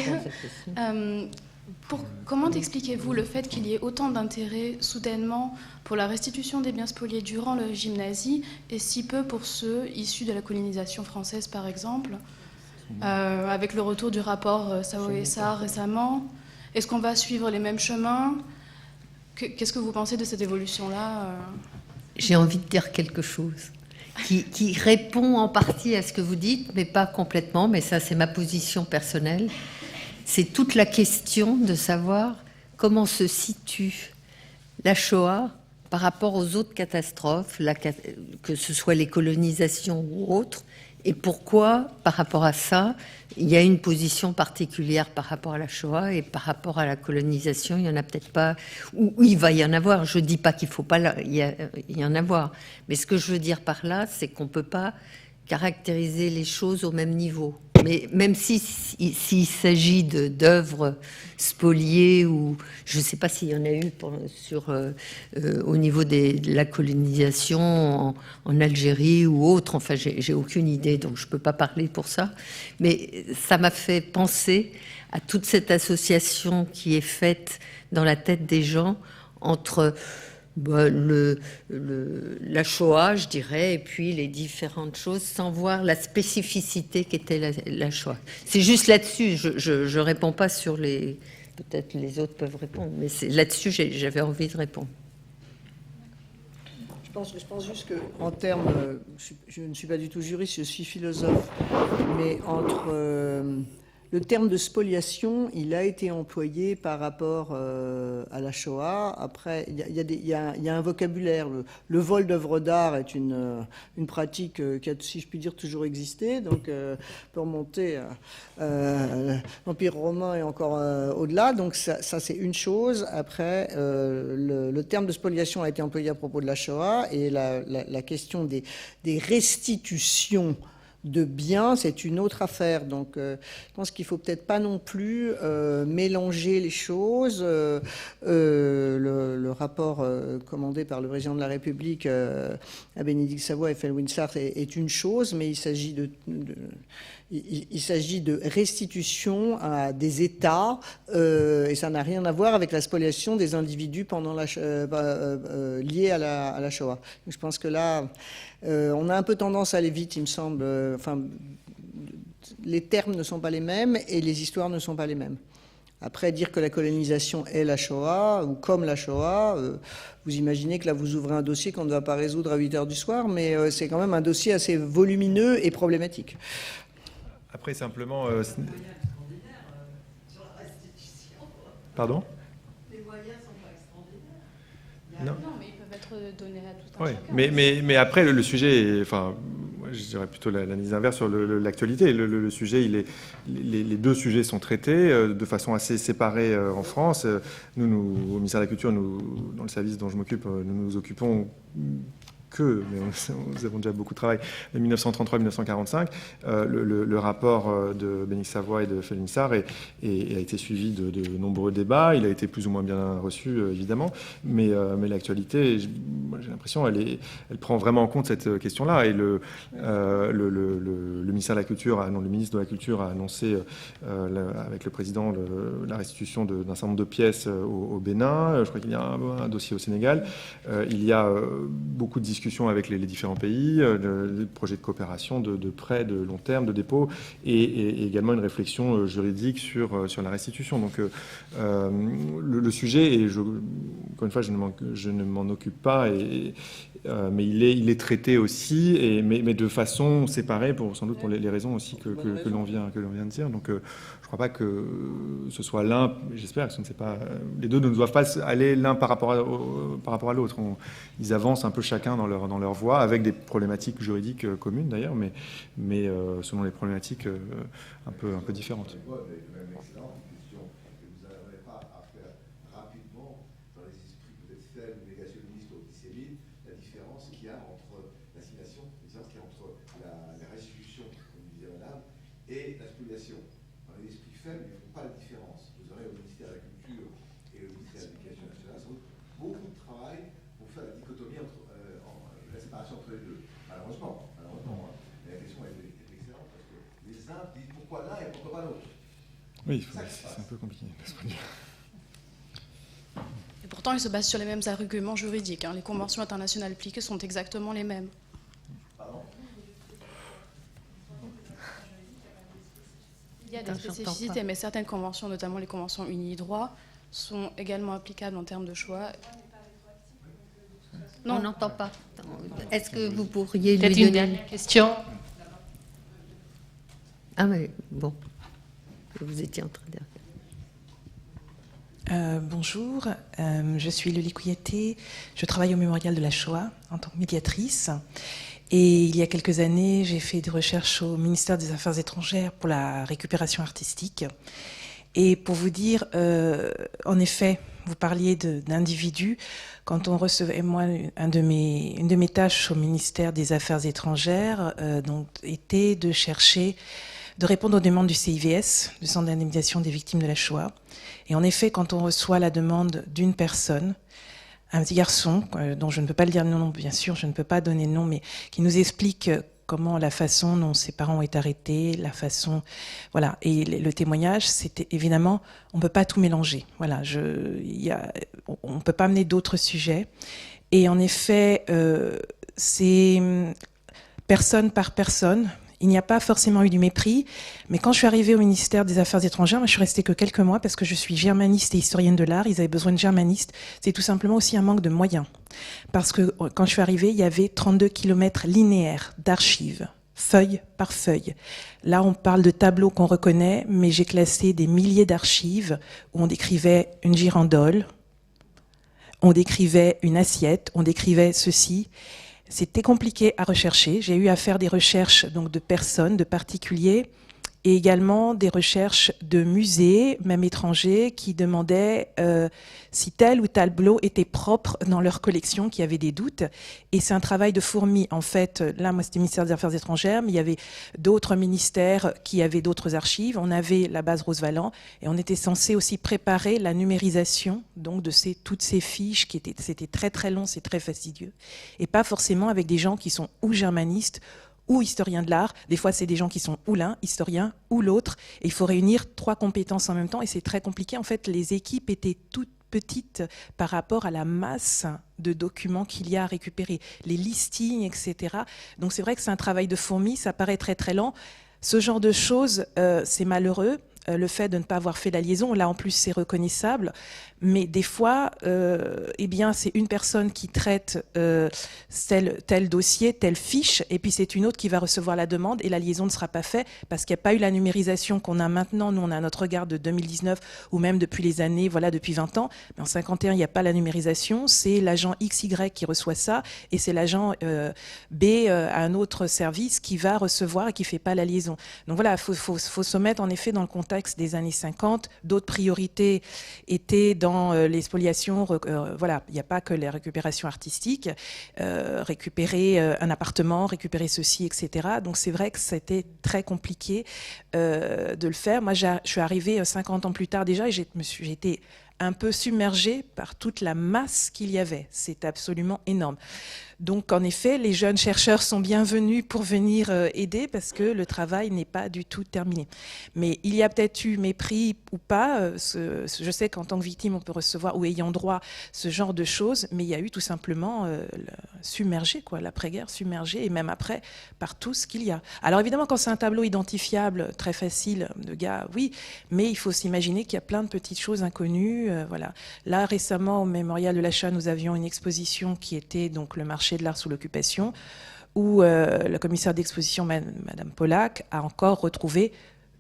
[SPEAKER 8] Comment expliquez-vous le fait qu'il y ait autant d'intérêt soudainement pour la restitution des biens spoliés durant le régime nazi et si peu pour ceux issus de la colonisation française, par exemple, avec le retour du rapport Sao-SA récemment? Est-ce qu'on va suivre les mêmes chemins? Qu'est-ce que vous pensez de cette évolution-là?
[SPEAKER 2] J'ai envie de dire quelque chose qui répond en partie à ce que vous dites, mais pas complètement, mais ça c'est ma position personnelle. C'est toute la question de savoir comment se situe la Shoah par rapport aux autres catastrophes, que ce soit les colonisations ou autres, et pourquoi, par rapport à ça, il y a une position particulière par rapport à la Shoah et par rapport à la colonisation, il n'y en a peut-être pas, ou il va y en avoir. Je ne dis pas qu'il ne faut pas y en avoir. Mais ce que je veux dire par là, c'est qu'on ne peut pas caractériser les choses au même niveau. Mais même s'il s'agit d'œuvres spoliées, ou je ne sais pas s'il y en a eu au niveau de la colonisation en Algérie ou autre, enfin j'ai aucune idée, donc je ne peux pas parler pour ça. Mais ça m'a fait penser à toute cette association qui est faite dans la tête des gens entre la Shoah, je dirais, et puis les différentes choses, sans voir la spécificité qu'était la Shoah. C'est juste là-dessus, je réponds pas sur les... Peut-être les autres peuvent répondre, mais c'est là-dessus j'avais envie de répondre.
[SPEAKER 3] Je pense juste qu'en termes... je ne suis pas du tout juriste, je suis philosophe, mais entre... le terme de spoliation, il a été employé par rapport à la Shoah. Après, il y a un vocabulaire. Le vol d'œuvres d'art est une pratique qui a, si je puis dire, toujours existé. Donc, peut remonter à l'Empire romain et encore au-delà. Donc, ça c'est une chose. Après, le terme de spoliation a été employé à propos de la Shoah. Et la question des restitutions de biens, c'est une autre affaire. Donc, je pense qu'il ne faut peut-être pas non plus mélanger les choses. Le rapport commandé par le président de la République à Bénédicte Savoy et Felwine Sarr est une chose, mais il s'agit de restitution à des États, et ça n'a rien à voir avec la spoliation des individus pendant liés à la Shoah. Donc, je pense que là, on a un peu tendance à aller vite, il me semble. Enfin, les termes ne sont pas les mêmes et les histoires ne sont pas les mêmes. Après, dire que la colonisation est la Shoah, ou comme la Shoah, vous imaginez que là, vous ouvrez un dossier qu'on ne va pas résoudre à 8 heures du soir, mais c'est quand même un dossier assez volumineux et problématique.
[SPEAKER 1] Après, simplement... Pardon ?
[SPEAKER 8] Les moyens ne sont pas extraordinaires.
[SPEAKER 1] Non,
[SPEAKER 8] mais ils peuvent être donnés à tout un
[SPEAKER 1] oui,
[SPEAKER 8] chacun.
[SPEAKER 1] mais après, le sujet, enfin, je dirais plutôt l'analyse inverse sur l'actualité. Le sujet, les deux sujets sont traités de façon assez séparée en France. Nous, au ministère de la Culture, dans le service dont je m'occupe, nous nous occupons mais nous avons déjà beaucoup de travail, 1933-1945, le rapport de Bénédicte Savoy et de Felwine Sarr a été suivi de nombreux débats. Il a été plus ou moins bien reçu, évidemment, mais l'actualité, j'ai l'impression, elle prend vraiment en compte cette question-là. Et le ministère de la Culture, le ministre de la Culture a annoncé, avec le président, la restitution d'un certain nombre de pièces au Bénin. Je crois qu'il y a un dossier au Sénégal. Il y a beaucoup de discussions avec les différents pays, des projets de coopération, de prêts, de long terme, de dépôt, et également une réflexion juridique sur la restitution. Donc le sujet, et encore une fois, je ne m'en occupe pas, mais il est traité aussi, mais de façon séparée, sans doute pour les raisons aussi que l'on vient de dire. Donc je ne crois pas que ce soit l'un, j'espère que ce ne c'est pas, les deux ne doivent pas aller l'un par rapport à l'autre. Ils avancent un peu chacun dans leur voie, avec des problématiques juridiques communes d'ailleurs, mais selon les problématiques un peu différentes.
[SPEAKER 6] Et la spoliation. Dans les esprits faibles, ils ne font pas la différence. Vous aurez au ministère de la Culture et au ministère de l'Éducation nationale sans doute beaucoup de travail pour faire la dichotomie entre la séparation entre les deux. Malheureusement, la question est excellente parce que les uns disent pourquoi l'un et pourquoi pas l'autre.
[SPEAKER 1] Oui, c'est un peu compliqué.
[SPEAKER 8] Et pourtant, ils se basent sur les mêmes arguments juridiques. Les conventions internationales appliquées sont exactement les mêmes. Il y a des spécificités, mais certaines conventions, notamment les conventions Unidroit, sont également applicables en termes de choix.
[SPEAKER 2] Non, on n'entend pas. Est-ce que vous pourriez
[SPEAKER 11] lui donner une dernière question?
[SPEAKER 2] Ah oui, bon. Vous étiez en train de dire.
[SPEAKER 11] Bonjour, je suis Loli Kouyaté, je travaille au Mémorial de la Shoah en tant que médiatrice. Et il y a quelques années, j'ai fait des recherches au ministère des Affaires étrangères pour la récupération artistique. Et pour vous dire, en effet, vous parliez d'individus. Quand on recevait, moi, une de mes tâches au ministère des Affaires étrangères donc, était de chercher, de répondre aux demandes du CIVS, du Centre d'indemnisation des victimes de la Shoah. Et en effet, quand on reçoit la demande d'une personne, un petit garçon, dont je ne peux pas le dire le nom, bien sûr, je ne peux pas donner le nom, mais qui nous explique comment la façon dont ses parents ont été arrêtés, la façon, voilà. Et le témoignage, c'était évidemment, on ne peut pas tout mélanger. Voilà, on ne peut pas amener d'autres sujets. Et en effet, c'est personne par personne. Il n'y a pas forcément eu du mépris, mais quand je suis arrivée au ministère des Affaires étrangères, moi, je suis restée que quelques mois parce que je suis germaniste et historienne de l'art. Ils avaient besoin de germanistes. C'est tout simplement aussi un manque de moyens. Parce que quand je suis arrivée, il y avait 32 kilomètres linéaires d'archives, feuille par feuille. Là, on parle de tableaux qu'on reconnaît, mais j'ai classé des milliers d'archives où on décrivait une girandole, on décrivait une assiette, on décrivait ceci. C'était compliqué à rechercher. J'ai eu à faire des recherches donc, de personnes, de particuliers, et également des recherches de musées, même étrangers, qui demandaient si tel ou tel tableau était propre dans leur collection, qui avaient des doutes. Et c'est un travail de fourmi. En fait, là, moi, c'était le ministère des Affaires étrangères, mais il y avait d'autres ministères qui avaient d'autres archives. On avait la base Roosevelt, et on était censé aussi préparer la numérisation donc, de toutes ces fiches, c'était très très long, c'est très fastidieux. Et pas forcément avec des gens qui sont ou germanistes, ou historiens de l'art. Des fois, c'est des gens qui sont ou l'un, historien, ou l'autre. Et il faut réunir 3 compétences en même temps, et c'est très compliqué. En fait, les équipes étaient toutes petites par rapport à la masse de documents qu'il y a à récupérer, les listings, etc. Donc c'est vrai que c'est un travail de fourmi, ça paraît très très lent. Ce genre de choses, c'est malheureux. Le fait de ne pas avoir fait la liaison, là en plus c'est reconnaissable, mais des fois, eh bien c'est une personne qui traite tel dossier, telle fiche, et puis c'est une autre qui va recevoir la demande et la liaison ne sera pas faite parce qu'il n'y a pas eu la numérisation qu'on a maintenant. Nous on a notre regard de 2019 ou même depuis les années, voilà depuis 20 ans, mais en 51 il n'y a pas la numérisation, c'est l'agent XY qui reçoit ça et c'est l'agent B à un autre service qui va recevoir et qui ne fait pas la liaison. Donc voilà, il faut se mettre en effet dans le contexte des années 50. D'autres priorités étaient dans les spoliations. Voilà, il n'y a pas que les récupérations artistiques. Récupérer un appartement, récupérer ceci, etc. Donc c'est vrai que c'était très compliqué de le faire. Moi, je suis arrivée 50 ans plus tard déjà et j'ai été un peu submergée par toute la masse qu'il y avait. C'est absolument énorme. Donc, en effet, les jeunes chercheurs sont bienvenus pour venir aider parce que le travail n'est pas du tout terminé. Mais il y a peut-être eu mépris ou pas. Je sais qu'en tant que victime, on peut recevoir, ou ayant droit, ce genre de choses, mais il y a eu tout simplement submergé, quoi, l'après-guerre submergé, et même après, par tout ce qu'il y a. Alors évidemment, quand c'est un tableau identifiable, très facile, de gars, oui, mais il faut s'imaginer qu'il y a plein de petites choses inconnues. Voilà. Là, récemment, au Mémorial de la Shoah, nous avions une exposition qui était donc le marché de l'art sous l'occupation, où la commissaire d'exposition, Madame Pollack, a encore retrouvé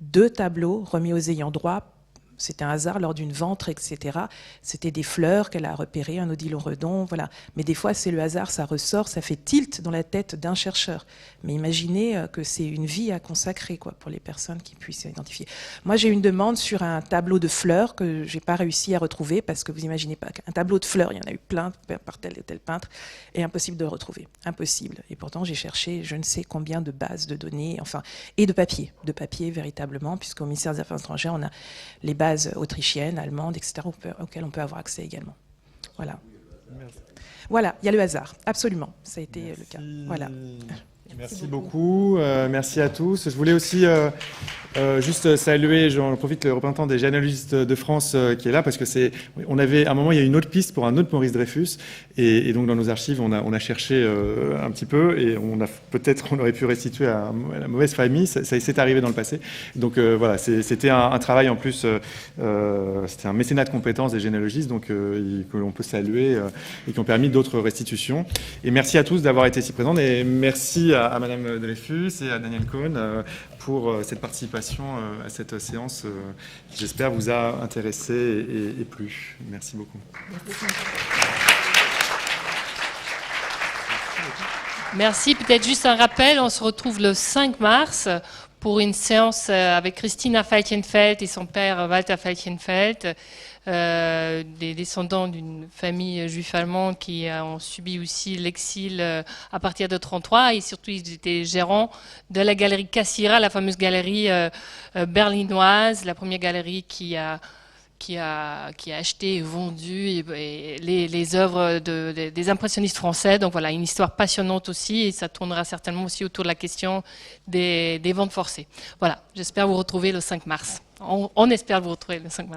[SPEAKER 11] 2 tableaux remis aux ayants droit. C'était un hasard lors d'une vente, etc. C'était des fleurs qu'elle a repérées, un odilon-redon, voilà. Mais des fois, c'est le hasard, ça ressort, ça fait tilt dans la tête d'un chercheur. Mais imaginez que c'est une vie à consacrer, quoi, pour les personnes qui puissent identifier. Moi, j'ai une demande sur un tableau de fleurs que j'ai pas réussi à retrouver parce que vous imaginez pas qu'un tableau de fleurs, il y en a eu plein par tel et tel peintre, et impossible de le retrouver, impossible. Et pourtant, j'ai cherché je ne sais combien de bases de données, enfin, et de papier véritablement, puisqu'au ministère des Affaires étrangères, on a les bases autrichiennes, allemandes, etc., auxquelles on peut avoir accès également. Voilà.
[SPEAKER 1] Merci.
[SPEAKER 11] Voilà, il y a le hasard, absolument, ça a été le cas. Voilà.
[SPEAKER 1] Merci beaucoup. Merci à tous. Je voulais aussi juste saluer, j'en profite, le représentant des généalogistes de France qui est là, parce que on avait, à un moment, il y a une autre piste pour un autre Maurice Dreyfus, et donc dans nos archives, on a cherché un petit peu, et on aurait pu restituer à la mauvaise famille, ça s'est arrivé dans le passé. Donc voilà, c'était un travail en plus, c'était un mécénat de compétences des généalogistes, donc que l'on peut saluer, et qui ont permis d'autres restitutions. Et merci à tous d'avoir été si présents, et merci merci à Madame Dreyfus et à Daniel Cohn pour cette participation à cette séance qui, j'espère, vous a intéressé et plu. Merci beaucoup.
[SPEAKER 12] Merci. Peut-être juste un rappel, on se retrouve le 5 mars pour une séance avec Christina Falkenfeld et son père Walter Falkenfeld, des descendants d'une famille juive allemande qui ont subi aussi l'exil à partir de 1933, et surtout ils étaient gérants de la galerie Cassira, la fameuse galerie berlinoise, la première galerie qui a acheté et vendu les œuvres des impressionnistes français. Donc voilà, une histoire passionnante aussi, et ça tournera certainement aussi autour de la question des ventes forcées. Voilà, j'espère vous retrouver le 5 mars. On espère vous retrouver le 5 mars.